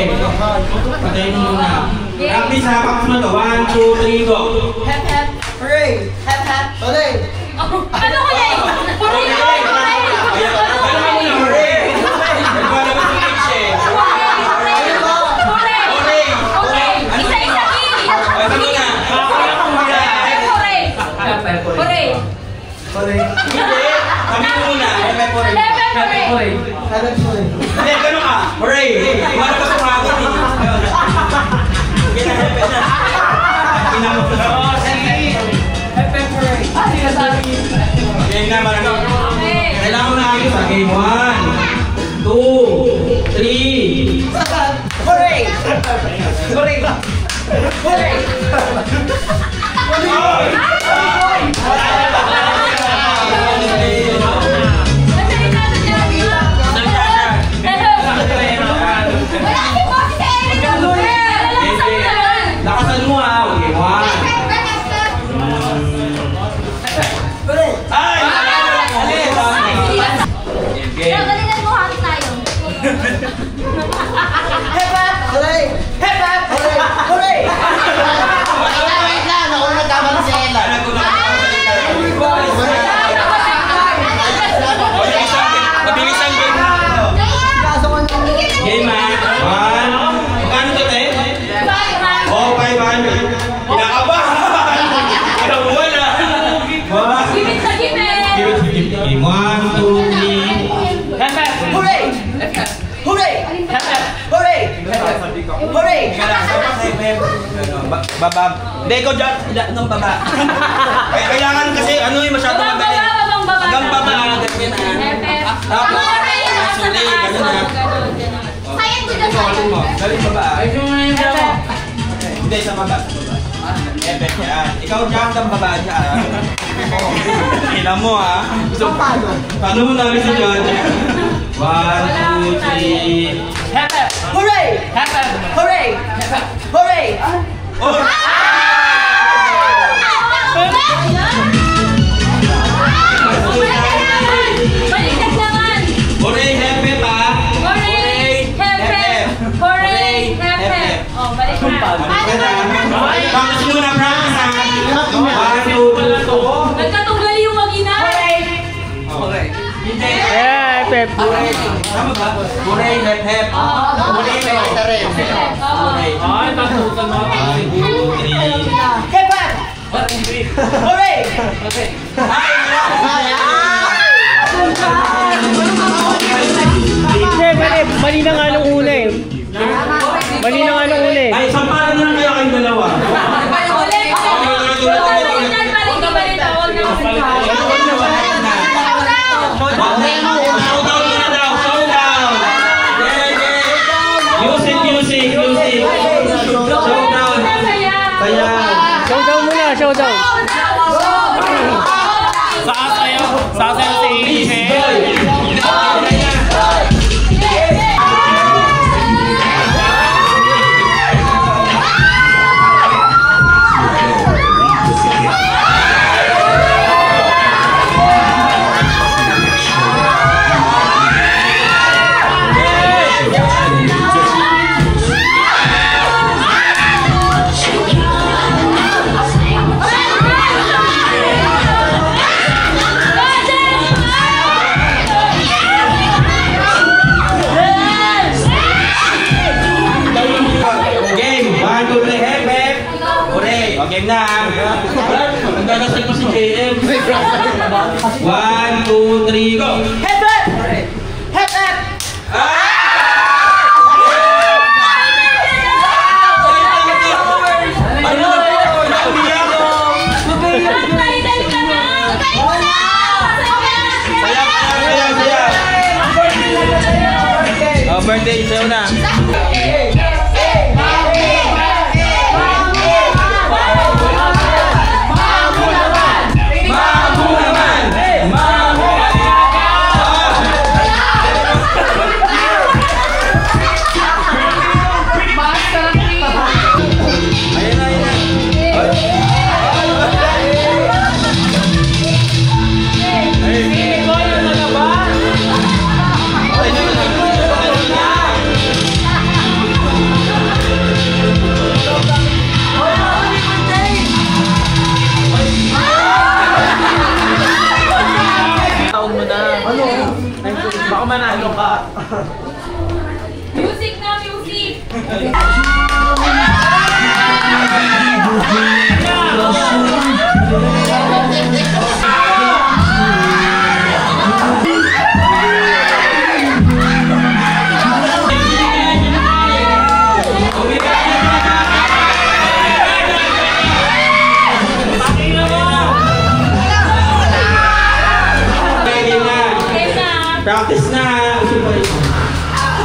Patayin mo muna. Practice ha, pakas mo to. 1, 2, 3, go. Hep, hep. Hooray. Hep, hep. Hooray. Ano ko yan? Hooray! Hooray! Hooray! Nagpalabas ng H eh. Hooray! Hooray! Isa-isa kiwi! Ito muna. Hooray! Hooray! Hooray. Hindi. Sabi mo muna. Hep, hooray! Hep, hooray. Hindi, gano'n ka. Hooray! Iwan ka sa mga agad. Game na, marami. Kailangan mo na ayos sa game 1, 2, 3. Hooray. Hooray. Hooray. Lakasan mo ha. Okay, 1. Ay! Game. Galingan mo hangin tayo. Hep, hep. Hooray. Hep, hep. Hooray. Hooray. Wait lang, ako nagkamali si Ella. Mabilis ang game. Game ha. 1. Magkano to, te? Oh, 500. Kinakabahan. Kinabuhan na. 1. Gimit na gimit! Game 1, 2, 3. Hooray. Hooray. Hooray. Hooray. Baba. Hindi, ikaw dyan. Anong baba? Kailangan kasi ano eh, masyado Babang madali. baba, babang baba. Hanggang baba, ganyan na. Tapos, actually, ganun na. Sayang ko dyan, Galing mo. sayang. Galing baba. Hindi, sa baba. Sa baba. Effect yan. Ikaw dyan hanggang baba dyan. Kailan mo ha. So, paano mo namin sa dyan? 1, 2, 3. Hooray. Hooray. Hooray. Oh! Baliktad naman! Hooray, hep-hep ha! Hooray! Hep-hep! Hooray! Hep-hep! Oh, balik na. Practice muna, practice ha! 1, 2, 3. Nagkatunggali yung mag-ina. Okay. Hindi. Yeah, Pep. Tama ba? Hooray, hep-hep. Hooray, hep-hep. Hooray. Ay, tatutan mo. 1, 2, 3. Hep, hep. Hooray. Hindi, mali na nga nung una eh. Mali na nga nung una eh. Ay, sampalan na lang kayo kayong dalawa. Ulit! Baliktad, baliktad, baliktad. Huwag na Showdown muna daw, showdown! Music! Showdown! Kaya! Showdown muna, showdown. Sasayaw si Angel. Game na! Ang gagasal pa si JM. 1, 2, 3, go! Hep, hep. Hep, hep. Birthday, sa'yo na. Ano? Baka manalo ka. Music na, music! Practice na!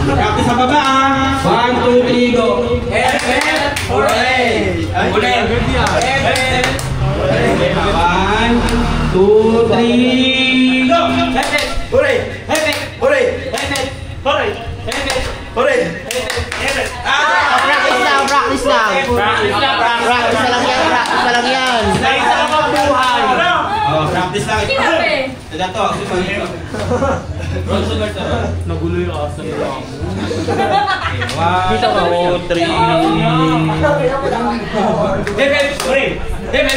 Practice sa baba ah! 1, 2, 3, go! F, hooray! Ulit! F, hooray! 1, 2, 3, go! F, hooray! F, hooray! F, hooray! F, hooray! Practice lang, practice lang. Practice na lang yan, practice na lang yan. Sa mga buhay. Oh, practice lang. Kinabi! Ito to, Nagulo yung aso nila. 1, 2, 3. Hepe, hooray! Hepe,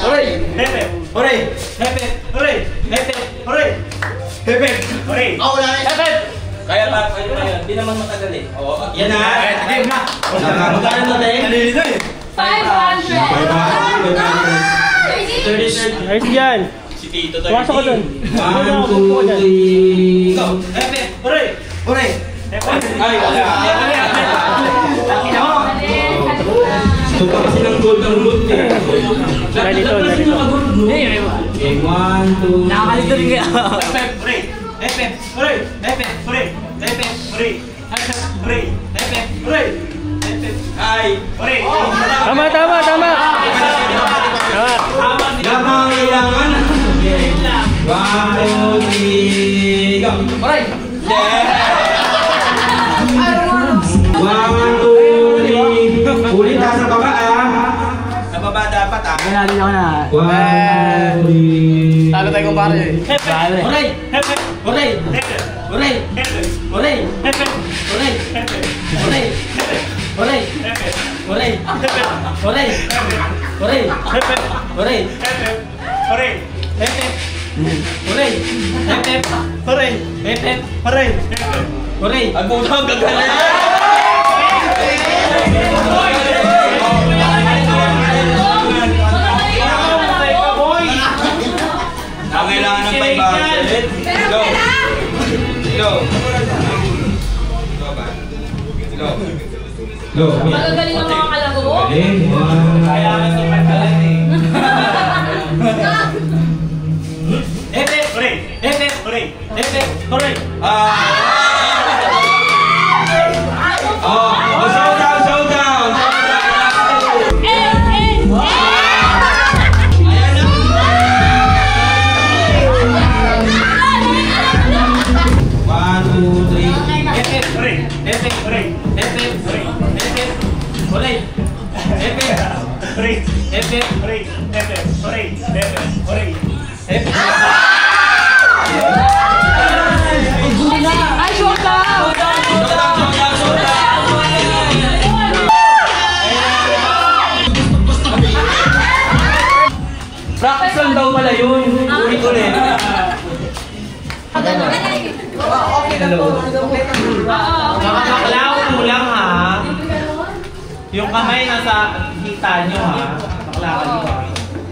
hooray! Hepe, hooray! Hepe, hooray! Hepe, hooray! Hepe, hooray! Oh, wala na. Hepe! Kaya pa, pwede pa yun. Hindi naman matagal eh. Yan na. Game na. Magkano natin? Nalilito eh. 500! 30. Ayos yan. Si Tito 30. Pumasok ko dun. 1, 2, 3. Go! Hepe, hooray! Hooray! Ay, wala. Ito kasi ng gold ang gold eh. Nalito. Okay, 1, 2, Nakakalito rin kaya. hooray! Hepe, hooray! Hepe, hooray! Hepe, hooray! Hepe, hooray! Hepe, hooray! Hepe, ay! Hooray! Tama. Lamang kailangan. 1, 2, 3, go! Hooray! 1, 2, 3. Ulit ha sa baba ah. Sa baba dapat ah. Nanalo ako na. 1, 2, 3. Talo tayo kumpare. Hooray! Hepe! Hooray! Hepe! Hooray! Hepe! Hooray! Hepe! Hooray! Hepe! Hooray! Hepe! Hooray! Hepe! Hooray! Hepe! Hooray! Hooray! Hepe! Hooray! Hepe! Hooray! Hepe! Hooray! Hepe! Hooray! Hepe! Hooray! Hepe! Hooray! Ang butang gagaling! Kailangan ng 500. Go! Go! Go! Magagaling ang mga kalago. Kaya ka sa pagkaling. Epe! Hooray! Epe! Hooray! Epe! Hooray! Showdown! Ay, showdown! Practice lang daw pala yun. Ulit. Nakakaklaw mo lang ha. Yung kamay nasa hita nyo ha. Nakaklakan nyo.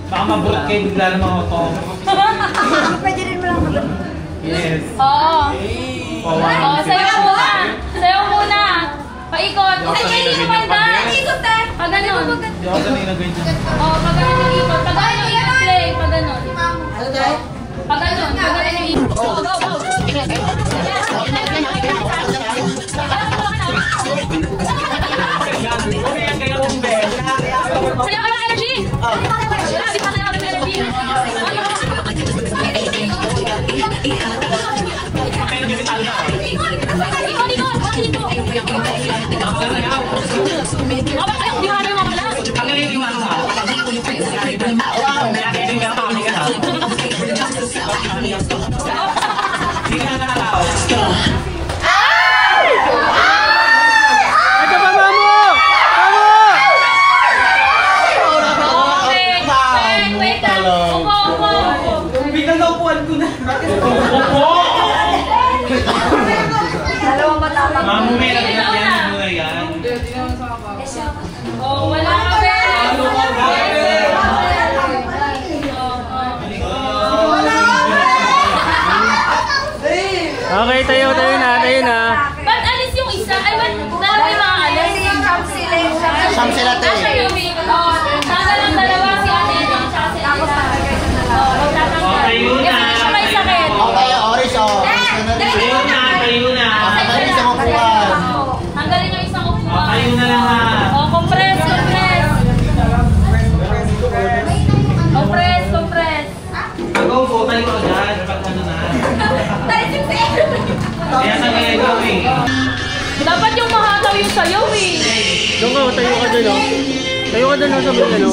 Baka maburot kayo bigla ng mga to. Pwede rin mo lang mag- Yes. Oo. Pawan. Sayaw muna. Sayaw muna. Paikot. Ay, kayo yung banda. Ikot eh. Pag ganon. Hindi ako sanay na ganyan. Oo, pag ganon yung ikot. Pag ganon yung play. Pag ganon. Ano tayo? Pag ganon. Pag ganon yung ikot. Go, go, go. Sayaw ka ng energy. Di pa sayaw ng energy. Upo! Mamumay lang yan. Muna yan. Oh, wala ka, Ben. Okay, tayo na. Ba't alis yung isa? Ay, ba't dalawa yung mga alis? Siyam sila to Nasa eh. yung nasa lang dalawa si Ate Edong tsaka si Elisa. Magtatanggal. Tayo na. Kasi siya may sakit. Okay, orange oh. Tayo na. Tanggalin isang upuan. Tanggalin yung isang upuan. Tayo na lahat. Oh, compress. Ako po, tayo agad. Pag ano na. Kaya sa kaya gawin. Dapat yung mahataw yung sayaw eh. Doon ka, tayo ka doon, oh. Tayo ka doon, oh, sa mga, ano.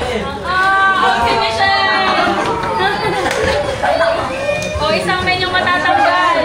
Okay, Michelle. O, isang men yung matatanggal.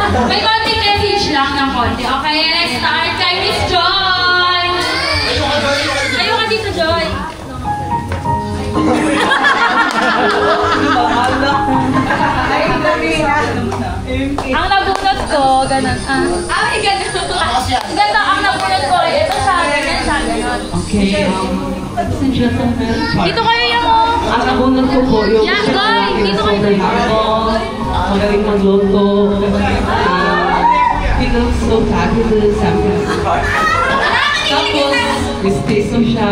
May konting message lang ng konti. Okay, let's start kay Miss Joy. Ayaw ka dito, Joy. Ang nabunot ko, ganun. Ay, ganun. Ganun ang nabunot ko. Ito siya, ganyan siya, ganun. Okay, Dito kayo yung... ang nabunod ko po yung Yan, Joy! Dito kayo. magaling magluto. He looks so fabulous. Tapos, mistiso siya.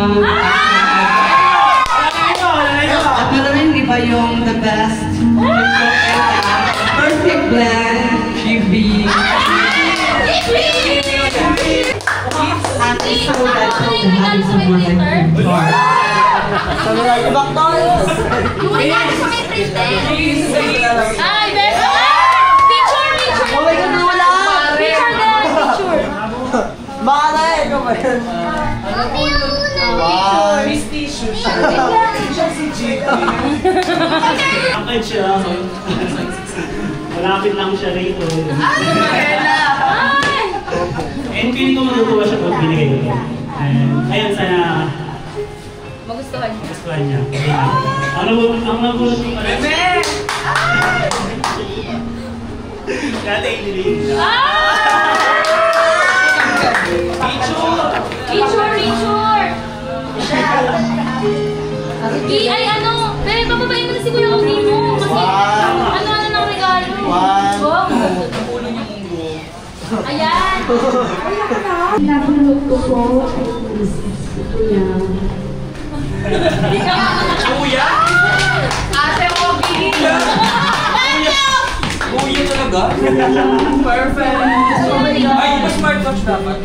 At maraming iba yung the best. Perfect blend. Chibi. Ate so that to have someone like her. Ay, beso! Picture, picture! Oh my God, nawala! Picture na, picture. Baka na eh, ikaw ba yun? Wow! Angkat siya. Malapit lang siya rito. And feeling ko matutuwa siya pag binigay ko. Ayun, sana Magustuhan niyo. gustuhan niya. Ang nabulot ko pala. Dati inilig. Picture, picture! Ay, ano? Bebe, papabayin mo na si Kuya Audi mo. Kasi, ano ng regalo? Wow! Ayan! Napulog ko po. Kuya. Kuya? Ate Obi! Kuya talaga? Perfect! Ay, mas smartwatch dapat.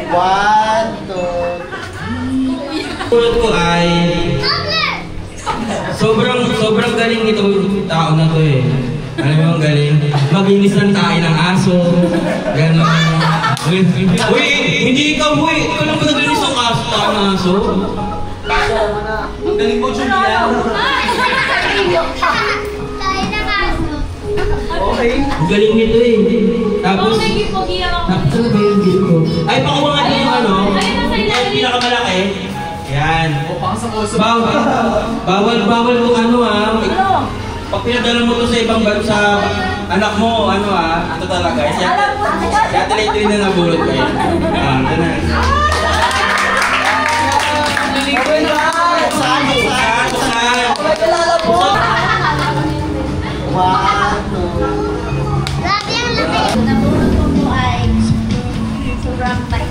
1, 2, Tulad ko ay sobrang galing nitong tao na to eh. Alam mo yung galing? Maglinis ng tayo ng aso. Gano'n. Uy, hindi ikaw, uy. Ikaw lang ba naglinis ng aso, tayo ng aso? Ang galing mo, Julia. Okay. Ang galing nito eh. Tapos, Oh, may gipogi ako. ano ba yung gift ko? Ay, pakuha nga yung ano. Ayun, nasa ilalim. Ay, pinakamalaki. Yan. Bawal kung ano ah. Pag pinadala mo to sa ibang bansa, anak mo, ano ah, ito talaga. Kaya tuloy-tuloy na nabulot ko yun. Ito na. Kilala po. 1, 2. Grabe ang lamig. Nabulot ko po ay sobrang tight.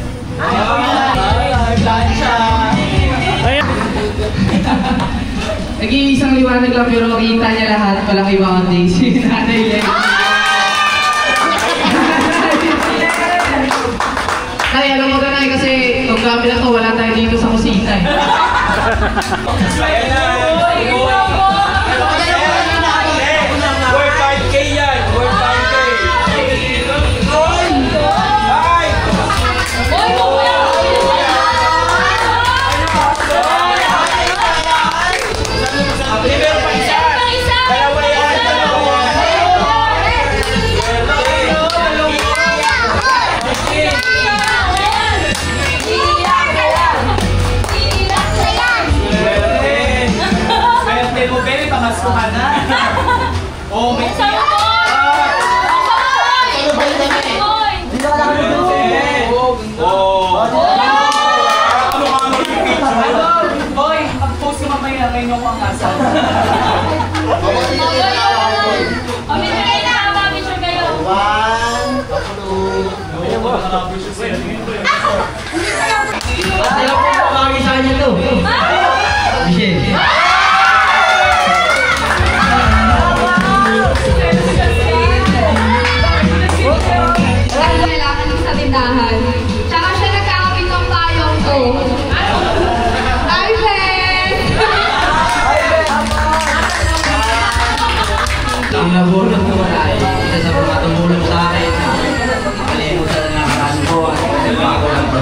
Nag-iisang liwanag lang pero makikita niya lahat. Walang ibang days. Si Nanay Len. Nay, alam mo ka na kasi itong gamit na to, wala tayo dito sa kusina eh. Ayan na. Worth 5K yan. Worth 5K. Ay! Boy, kuya! Meron pa isa. Dalawa yan. Swerte mo, baby, pamasko ka na. Oh, may Sa tiyak. boy! Hindi ka lang ito. Boy, mag-post ka mamaya na ngayon ang asal. O, may kayo na ang mga picture kayo. 1, 2. Ayaw ko na makakisa niya to. Michelle. Kailangan ng sa tindahan. Tsaka siya nagkakapit ng payong to. Hi, Ben! Ang nabulot ko wala eh. Isa sa mga tumulong sa akin. Kalimutan na nakaraan ko. Bago lang ko.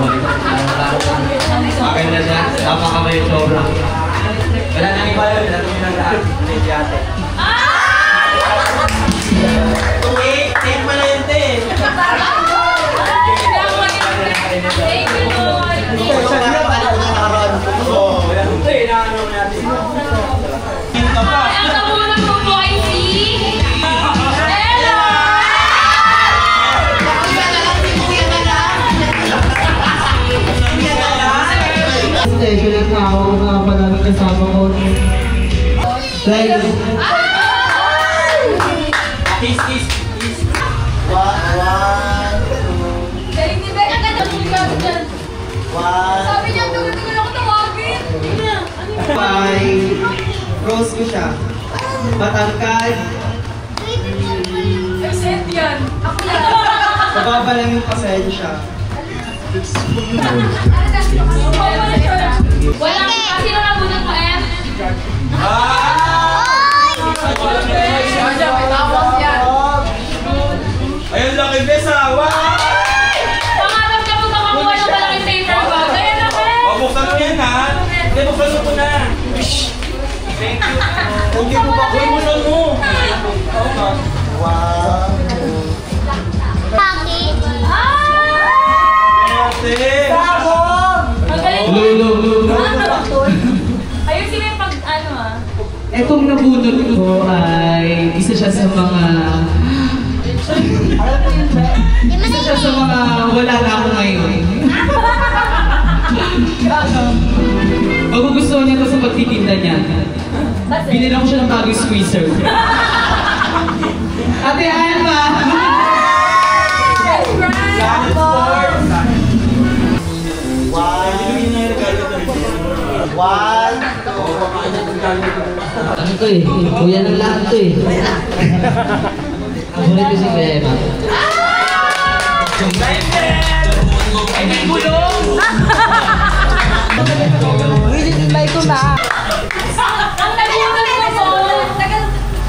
Maganda siya. Napakamay sobrang. Wala nang iba yun. Wala nang iba. Hindi ate. Galing ni Becca, ganda mo yung dyan. Sabi niya, tuloy-tuloy ako tawagin. By Rose ko siya. Matangkad. Except yan. Ako lang. Mababa lang yung pasensya. Walang sino na bunot mo, Em? Ayun, Lucky Bes ha! Wow! Pangarap ka po makakuha ng malaking paper bag. Ayan na, Em! Buksan mo yan ha! Hindi, buksan mo na! Thank you po ba? Uy, buksan mo! Ayusin mo yung pag ano ah. Etong nabunot ko ay isa siya sa mga wala na ako ngayon. Magugustuhan niya to sa pagtitinda niya. Binila ko siya ng bagong squeezer. Ate Alma! Ano to eh? Kuya ng lahat to eh. Ang ulit ko si Kuya Emma. Ay, may gulong! Hinintay ko na.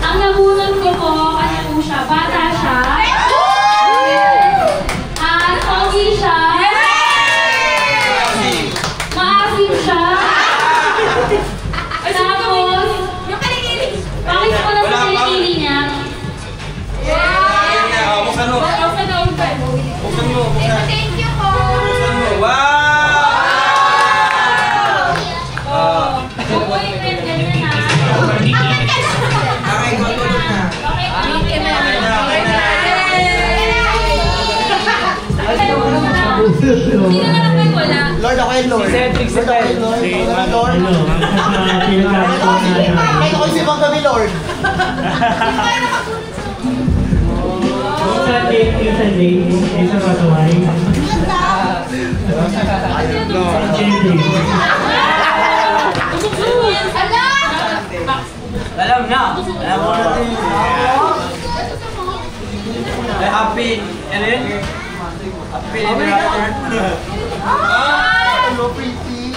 Ang nabunot ko po, ano po siya, bata siya. Pogi siya. Maasim siya. Tapos, pakita ko na sa kilikili niya. Buksan mo! Buksan mo! Thank you po. Buksan mo! Wow! Appointment, ganyan na. Okay, matulog na. Sino na lang may wala? Lord, ako yung Lord. Si Cedric, si Cedric. Lord. Kahit ako yung sibang gabi, Lord. Isang kasaway. Alam na! Alam mo natin! Ay, happy! Ano yun? Happy ever after! Hello, pretty.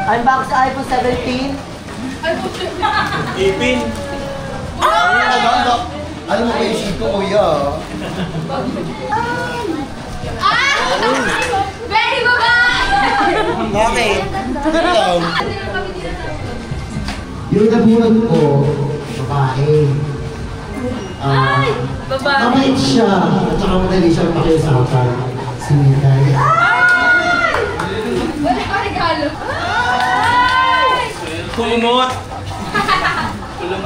Unbox sa iPhone 17. Ipin! Alam mo ba yung sheet ko, kuya? Very babae! Okay. Hello. Yung nabunod ko, babae. Babae. Mabait siya. At saka madali siyang pakiusapan. Si Miday. Wala ka regalo. Kumot!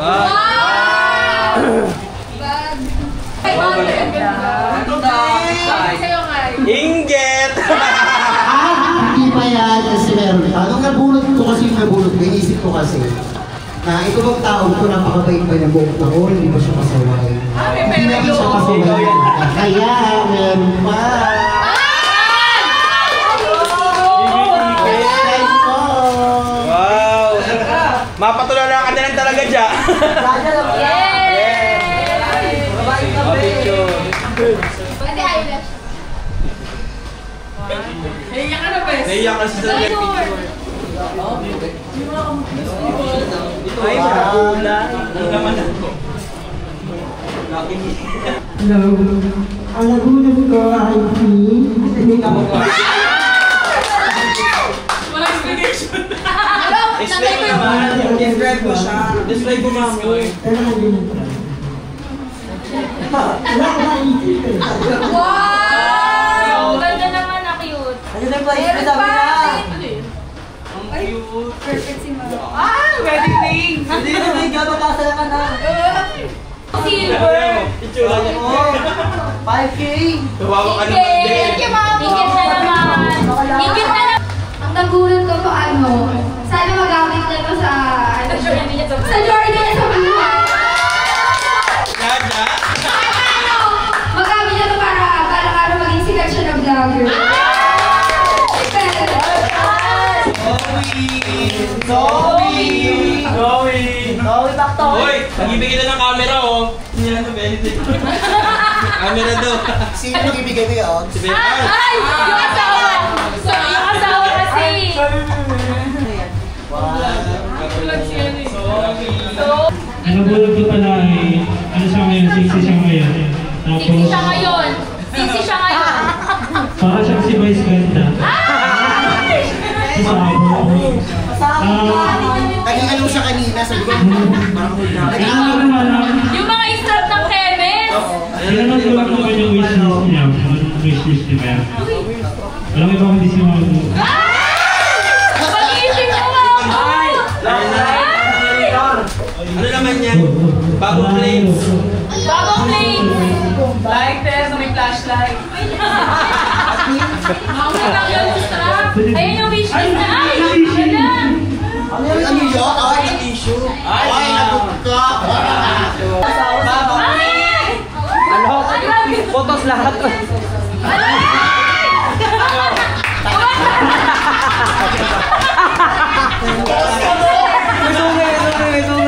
Wow! Bag. Ay, sa'yo nga. Inggit! Hindi pa yan kasi meron pa. Nung nabunod ko kasi yung nabunod ko, inisip ko kasi na ito bang tao ko napakabait pa ng buong taon, hindi ba siya pasaway? Hindi namin siya pasaway. Kaya meron pa. Wow! Mapatulala ka na lang talaga dyan! Ate Ayla. Naiyak ka na, Bes. Naiyak ka sa sarili. Ay, marula. Ang naman ako. Hello. Ang nabunod ko ay Walang explanation. Display ko naman. Describe ko siya. Display ko naman. Wow! Ganda naman na cute. Ano na yung place ko sabi na? Ay, perfect si Mama. Wedding ring! Hindi na may gano'n kasala ka na. Silver. Itsura niya. 5K! Tuwawa ka naman din. Thank you, Mama. Higit na naman. Higit na naman. Ang nagulat ko pa sana magamit na to sa Jordan sa buhay. Zoe, back to. Hoy, nag-ibigay na ng camera, oh. Hindi na ito, Benedict. Camera daw. Sino nag-ibigay ko yun? Si Ben. Ay! Yung asawa! So, yung asawa kasi. Ano bulog ko pala ay, ano siya ngayon, 60 siya ngayon. Tapos, 60 siya ngayon. 60 siya ngayon. para siyang si Vice Ganda. Naging ano siya kanina, sabi ko, Yung mga strap ng Kemes. Kailan ang bulog ko yung wishlist niya? Wishlist niya ba yan? Alam mo ba kung hindi siya mag-bulog? Pag-iisip ko ako. Ano naman yan? Bagong planes. Bagong planes. Lighter na may flashlight. Ayun yung wishlist na. Ay! Ganda! ano yun? Ay, issue. Ay, nabugka. Ano? Photos lahat.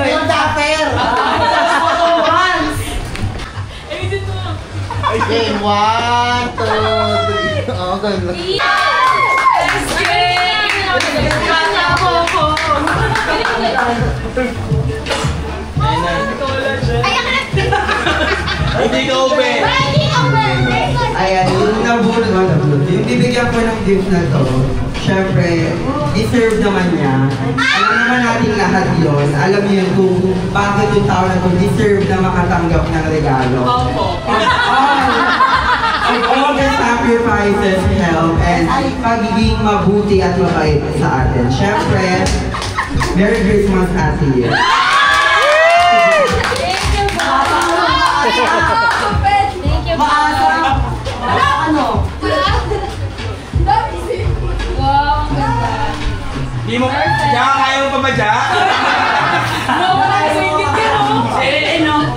Yung dapper. Okay, 1, 2, 3. Oo, ganun. Hindi ka open. Ayan, yung nabulog. Yung bibigyan ko ng gift na to, syempre, deserve naman niya. Alam naman natin lahat yun. Alam niyo yun kung bakit yung tao na to deserve na makatanggap ng regalo. All the sacrifices help and pagiging mabuti at mabait sa atin. Syempre, Merry Christmas, Ate Yen. Thank you. Ano? Wow, ang ganda. Di mo, kaya mo pa ba dyan?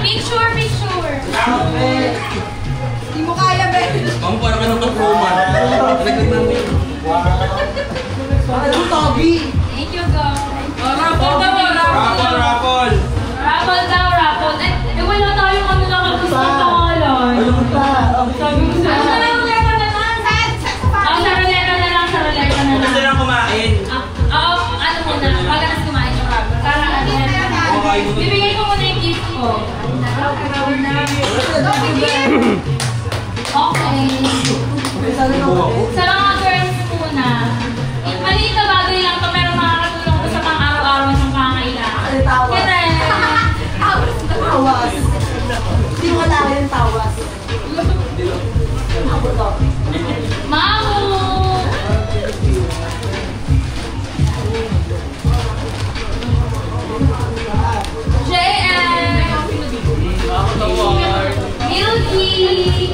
Picture. Di mo kaya, Ben. Kamu parang ka ng katroma. Thank you, guys. Raffle daw. Eh, wala tayong ano lang ang gusto ng pangalan. Saroleta na lang. Gusto lang kumain. Ano muna, pagkakas kumain yung raffle. Para ano yan. Bibigay ko muna yung gift ko. Okay. Sa mga girls muna, maliit na bagay lang ito pero makakatulong ko sa pang-araw-araw ng pangangailangan. Kaya Tawas. Hindi mo kailangan yung tawas. Mamu! JM! Milky!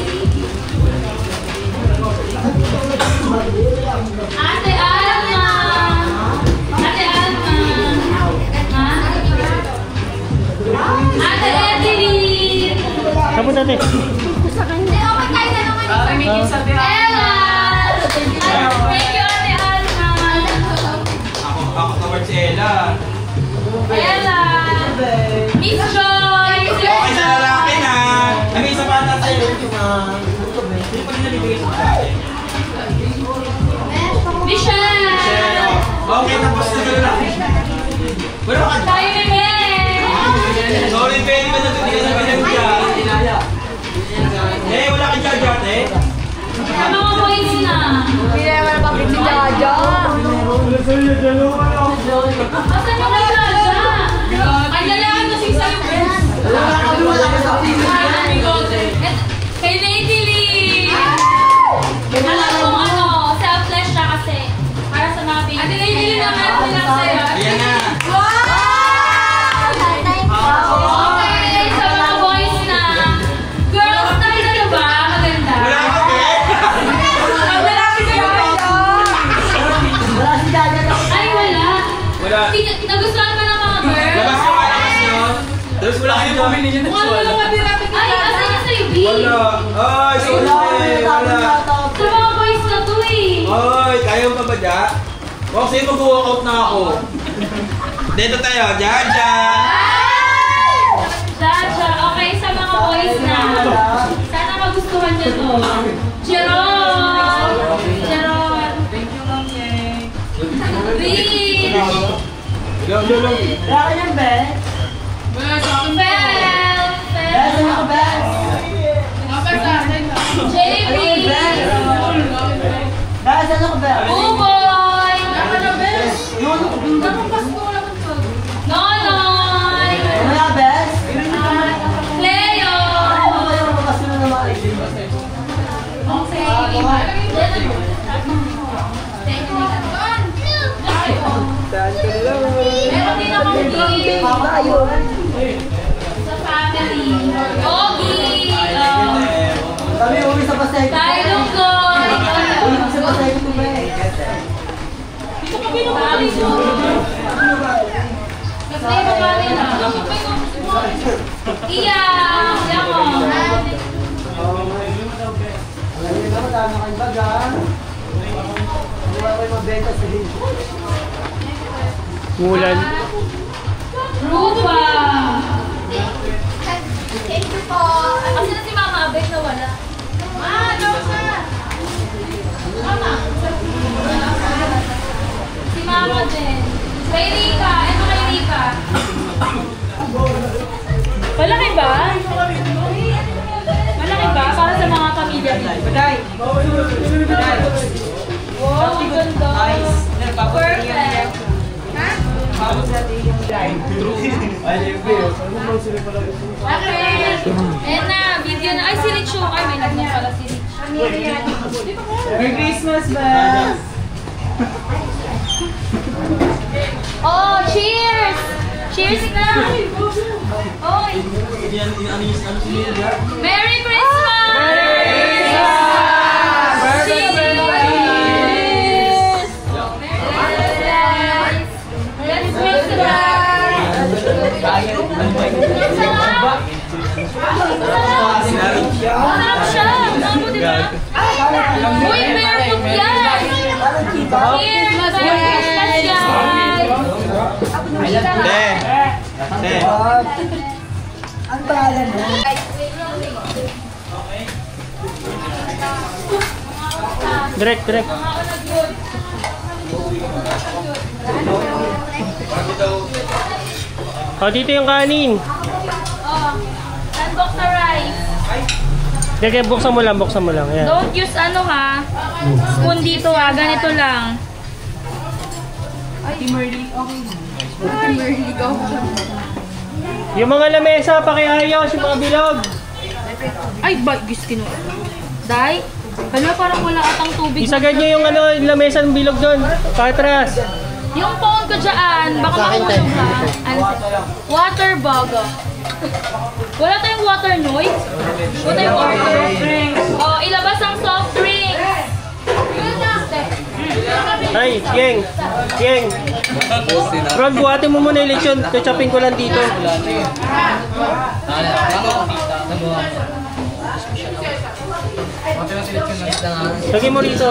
Ate Alma! Ate Edeline! Kamu dati. Ella! Thank you, Ate Alma! Ako covered si Ella. Ella! Miss Joy! Okay sa lalaki na. May isa pa na sa'yo. Hindi pa rin nalibigay sa akin. Michelle! Okay, tapos na lalaki. Wala ka. Tayo na yan! Sorry, Penny, ba natutunan na pinagkaya? Eh, wala ka dyan, eh. Sa mga boys na. Hindi naman bakit si Jaja. Asan yung kay Jaja? Ay, lalakan na siya sa'yo, Ben. Kay Lady Lee! Alam kong ano, selfless siya kasi. Para sa mga baby. Ate Lady Lee naman sila sa'yo. Ayan na. Okay, sa mga boys na. Girls, nakita nyo ba? Maganda. Wala ka, eh. Ang lalaki si Jaja. Wala si Jaja. Ay, wala. Wala. Nagustuhan ka ng mga girls? Labas ka ba labas nyo? Tapos wala kayo bumili niyo ng suwal. Ay, asan yung sa'yo, B? Wala. Ay, sorry. Wala. Sa mga boys na to eh. Ay, kaya mo pa ba dyan? Kasi mag-walkout na ako. Dito tayo, Jaja! Jaja, okay sa mga boys na. Sana magustuhan nyo to. Jeron! Jeron! Thank you, Ma'am Yeng. Reed! Kaya yan, Beth. Fel! Beth, ano ka, Beth? JB! Beth, ano ka, Beth? Uboy! Nonoy! Ano ka, Beth? Cleo! Meron din akong gift sa family. Ogie! Kami uwi sa pasay. Tayo Lunggoy! Uwi sa pasay ko, Beth. Kasi mo ba nila? Iya! Yamo! Alam niyo naman, dami kayong baga. Wala kayo mabenta sa dito. Mulan. Rupa! Thank you po. Kasi na si Mama Abet na wala. Daw siya! Mama! Si Mama din. Kay Rika! Ito kay Rika. Malaki ba? Malaki ba? Para sa mga pamilya. Baday! Wow, ang ganda. Perfect. Ha? Ayan na, video na. Ay, si Rich yung. Ay, may nagna pala si Rich. Merry Christmas, Beth! Oh, cheers! Cheers na! Oy! Merry Christmas! Merry Christmas! Cheers! Merry Christmas! Masarap siya! Ano, di ba? Uy, meron yan! Cheers! Merry Christmas, guys! Ang pangalan mo? Direct. Oh, dito yung kanin. Oh, sandbox na rice. Kaya buksan mo lang. Ayan. Don't use ano ha. Spoon dito ha. Ganito lang. Timberly, okay. Timberly, go. Yung mga lamesa, pakiayos. Yung mga bilog. Ay, bagis kino. Day? Hala, parang wala atang tubig. Isagad nyo yung yung lamesa ng bilog doon. Patras. Yung phone ko dyan, baka mahulog ka. Ano? Water bag. Wala tayong water noise? Wala tayong water drinks. Oh, ilabas ang soft drinks. Ay, Yeng. Rod, buhatin mo muna yung lechon. Kachapin ko lang dito. Lagay mo rito.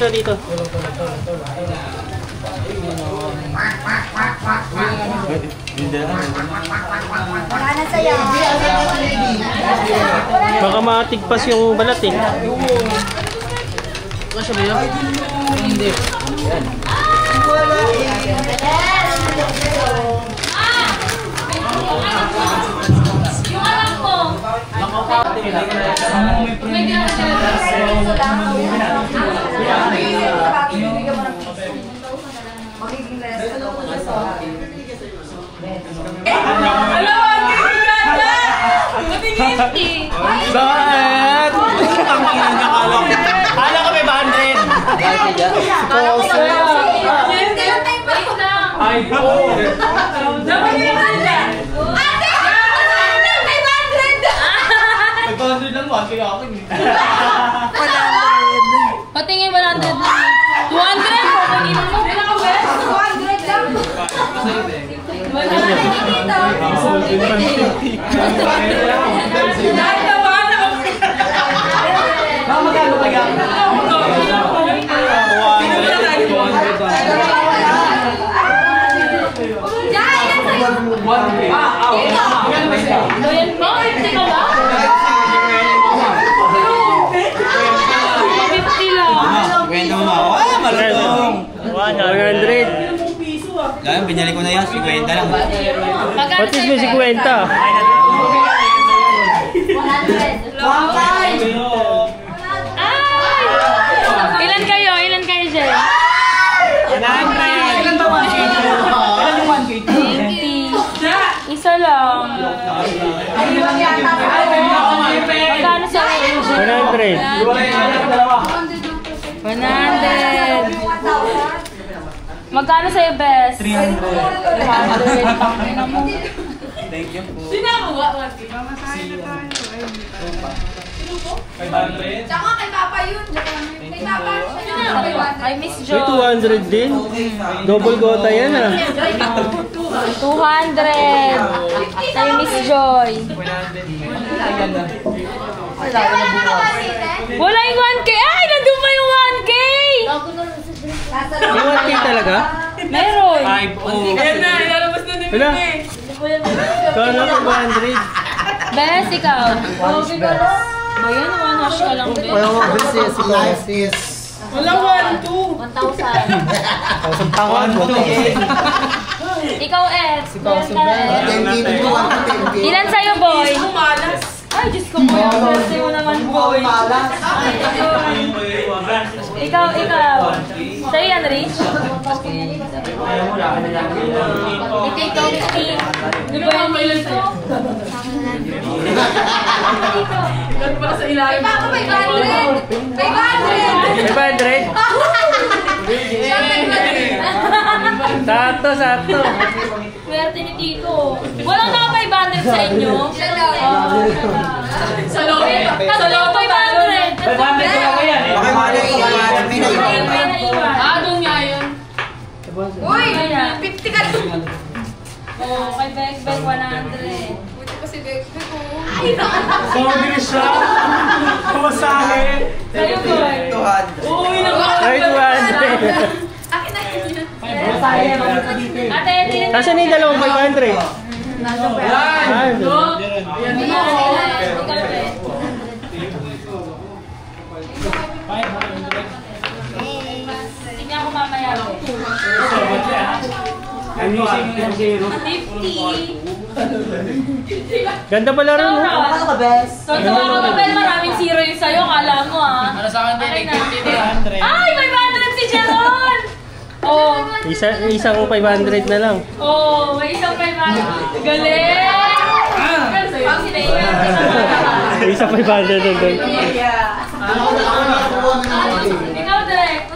Dito. Wala na sa'yo. Baka matigpas yung balat eh. Kasya ba yun? Hindi. Yung alam ko. May Magiging rest ka daw ko sa Bakit? Ang ina niya kala ko may 100. Ay, po. Dapat yung kanya. Ate! May 100! 500 lang ba? Kaya ako hindi. 100! Patingin 100 lang. 200 po. Pag-inom mo. 200 lang. Wala na Magkano kaya? Kwento mo ako. Ah, malutong. 100. Kaya binili ko na yan, 50 lang. What is may 50? 100. Ilan kayo? Ilan kayo dyan? 100. Ilan ba 1K? Ilan yung 1K? 80. Isa lang. Magkano sa inyo? 100. 100. Magkano sa'yo, best? 300. 300. Thank you po. Sinakuha, Marty. Mamasahin na tayo. Sino po? 500. Tsaka kay Papa yun. Kay Papa. Ay, Miss May Joy. 200 din. Double gota yan ah. 200. Ay, Miss Joy. Wala yung 1K. Ay, nandun pa yung 1K! May 1K talaga? Meron. 5-0. Ilalabas na din Wala. Kala ko 100. Best, ikaw. Ba yan? One wash ka lang din. Life is... Wala 1, 2. 1,000. 1,000 pangon. Ikaw, Ed. $10K. Ilan sa'yo, boy? Malas. Ay, Diyos ko, boy. Ang swerte mo naman, boy. Ikaw. Sa'yo yan, Rich? Ikaw, di ba yan dito? Ilan pala sa ilalim? Papa, 500! 500? Sakto. Swerte ni Tito. Wala na 500 sa inyo? Sa lobby? Sa lobby, 500! 500 ko lang yan eh. Baka may naiwan. Doon nga yun. Uy! 50 ka doon. Oo, kay Bekbek 100. Buti pa si Bekbek ko. Sobrang siya. Kumasahin. Sa'yo, boy. 200. Uy, Ay, 200. Akin na yun. Ate, tingnan. Nasaan yung dalawang 500? Ay, Tingnan ko mamaya. I'm using yung 0. 50. ganda pala rin. Totoo ka ba, Ben? Maraming zero yung sa'yo. Kala mo, ah. Ano sa akin din? 500. Ay, 500 si Jeron! Oh, Isang 500 na lang. oh, may isang 500. Galing! Pang Isang 500 na doon. Ikaw, Direk.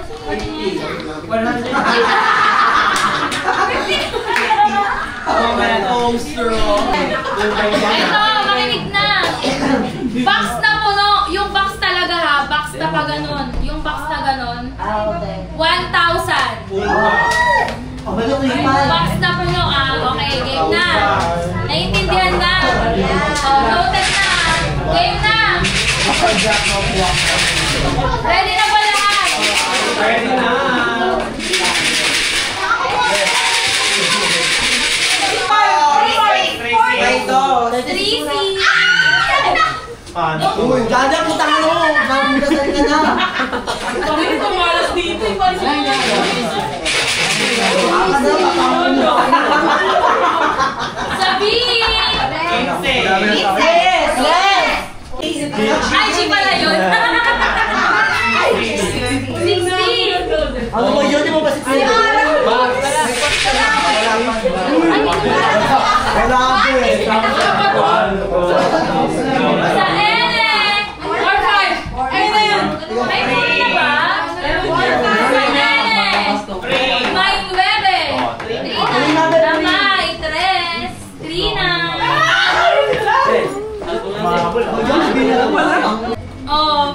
Ito, makinig na. Box na puno. Yung box talaga ha. Box na pa ganun. Yung box na ganun. 1,000. Box na puno ah. Okay, game na. Naiintindihan na. Noted na. Game na. Ready na ba lahat? Ready na. Uy, Dada, putang mo! Mabudasan ka na! Bakit ito malas dito? Ipalis mo yan. Sabihin! 15. Ay, G pala yun. 60. Ano ba yun? Di mo ba 60? Sa L. Or 5. Ay na yun. May 4 na ba? Sa L. May 9. 3 na. May 3. 3 na. Oh,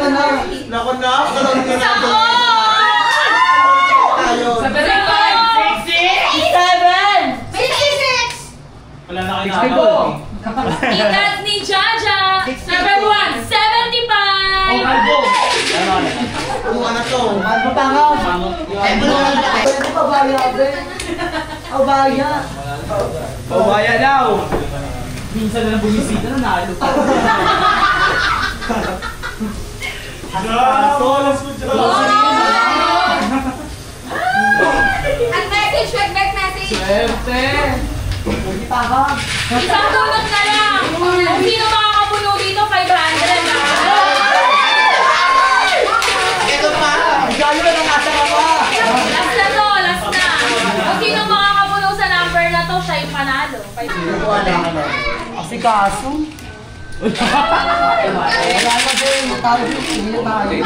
ka na. Nako na, kalawin ka na. Tayo. 66! Wala na kayo na. Ikat ni Jaja! Number 1, 75! Ano to? Ano tangaw? Pwede pa baya, be? O baya. Bawaya daw. Minsan na lang bumisita na nalo pa. Ang message, back message. Swerte. Isang tulog na lang! Kung sino makakapuno dito, 500 na! Ito pa. Galo na ng nasa ka pa. Last na to, last na! Kung sino makakapuno sa number na to, siya yung panalo. Kasi kaso. Wala na din. Matalo din. Hindi na tayo.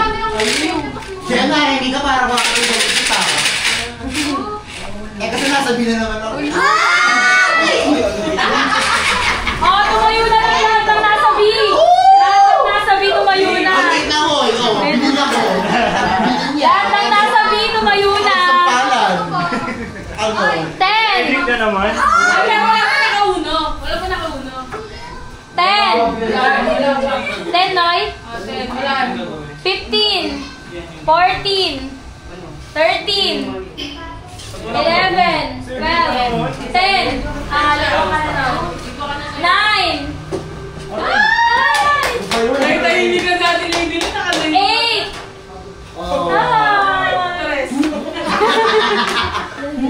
Kaya na, hindi ka para makakita ng kita. Kasi nasabi na naman ako. Oh, tumayo na lang lahat ng nasa B! Lahat ng nasa B, tumayo na! Bakit na ko? Bilhin ako. Lahat ng nasa B, tumayo na! Sampalan. Ano? 10! Hindi na naman. Pero wala pa nakauno. Wala pa nakauno. 10! 10, Noy? 15! 14! 13! 11, 12, 10, 9, 8,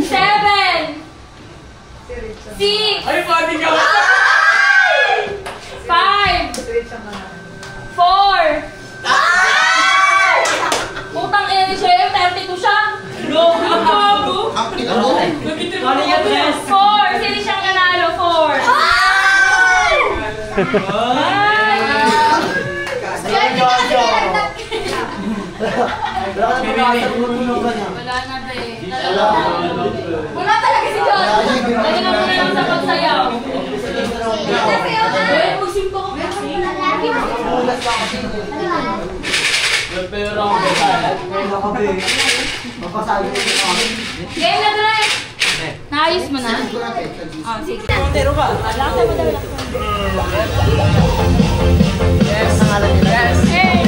7, 6, 5, 4, 3, 2, 1, putang ina ni siya yung 32 siya. No, ako. Ang pinalo. 4, sino siyang nanalo? 4. Wala na ba eh. Wala talaga si John. Lagi na muna lang sa pagsayaw. Magsimpo ko kasi. Pero ako be. Mapasali ko ako. Game na ba? Naayos mo na? Oh, sige. Pero ba? Laksa mo daw. Yes, nangalan nila. Yes.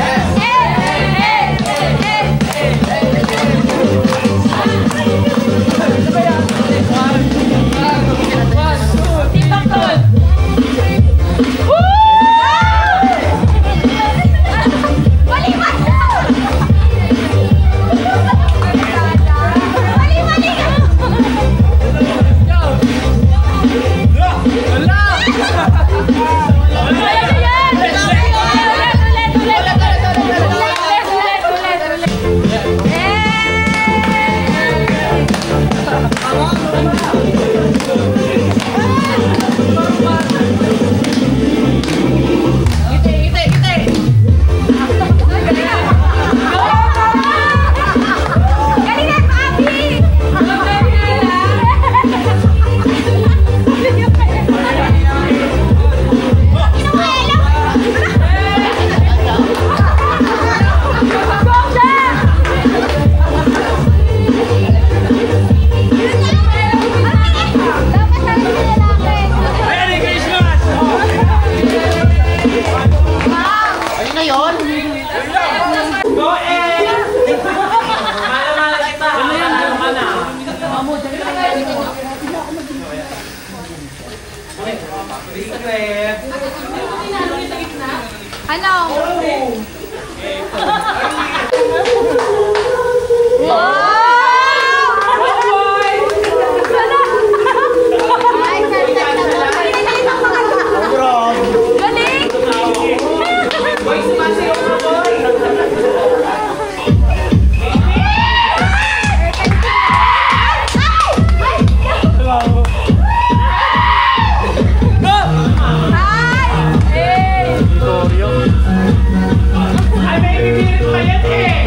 Ay, may bibili pa yan eh!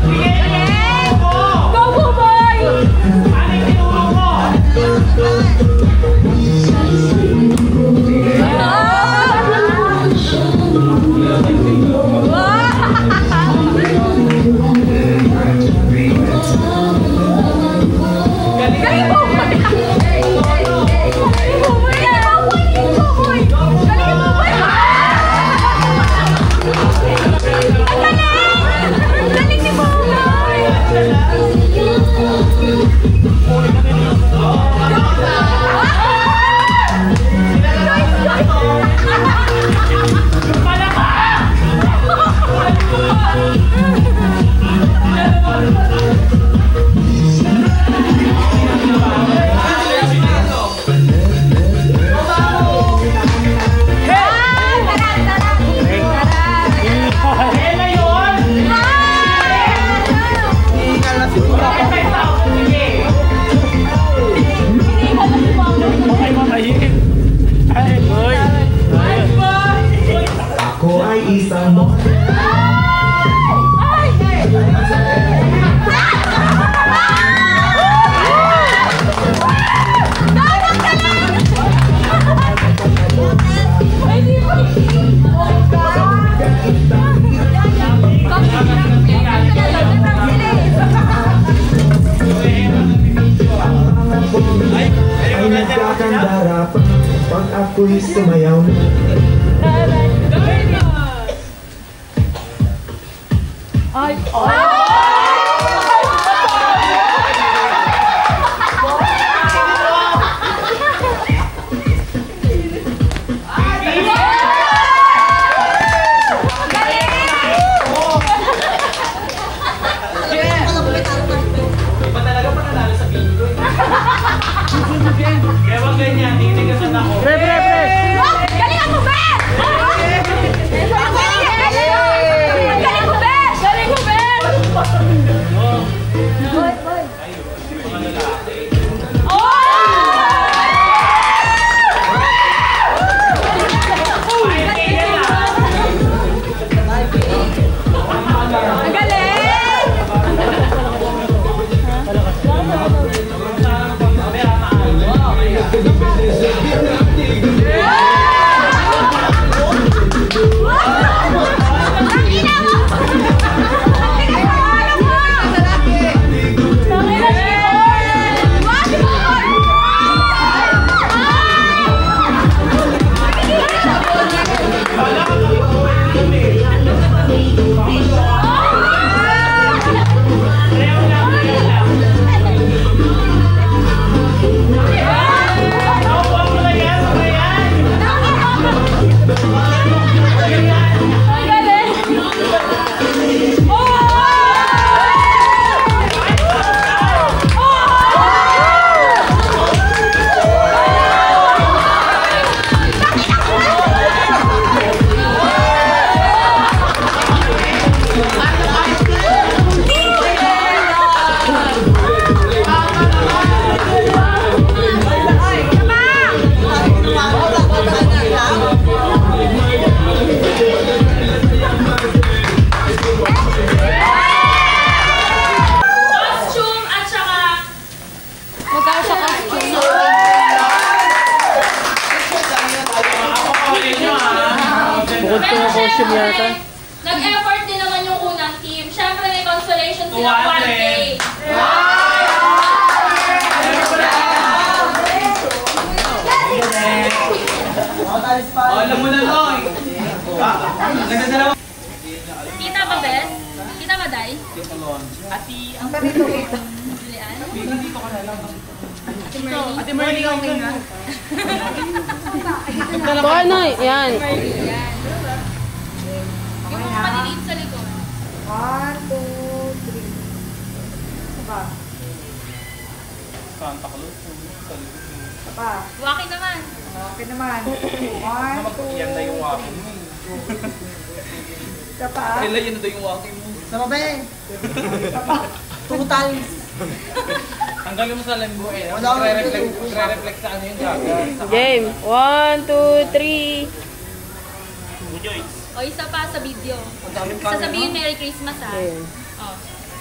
Bigay! Pag ako'y sumayaw Ay! Nag-effort din naman yung unang team. Siyempre may consolation sila 1K. Alam mo na lang. Kita ba, Bes? Kita ba, Day? Ati, ang ganito kita. Julian? Dito ka na lang. Ate Merly, okay na. Baka na, yan. Yung mga maliliit sa likod. 1, 2, 3. Apa? Santa Claus. Apa? Waki naman. Okay naman. 1, 2. Yan na yung waki mo. Apa? Kailan yan na yung waki mo? Sama ba eh? Apa? Total. Tanggalin mo sa lembo eh. Re-reflect sa ano yung jacket. Game. 1, 2, 3. O, isa pa sa video. Sasabihin Merry Christmas, ha? Oh.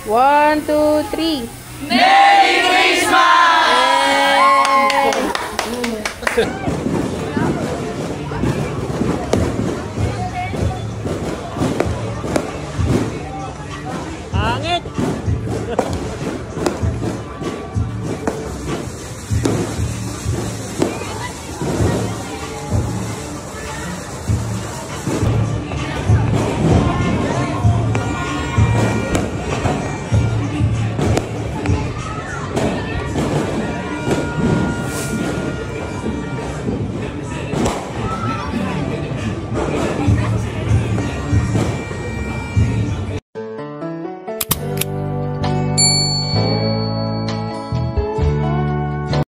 1, 2, 3. Merry Christmas!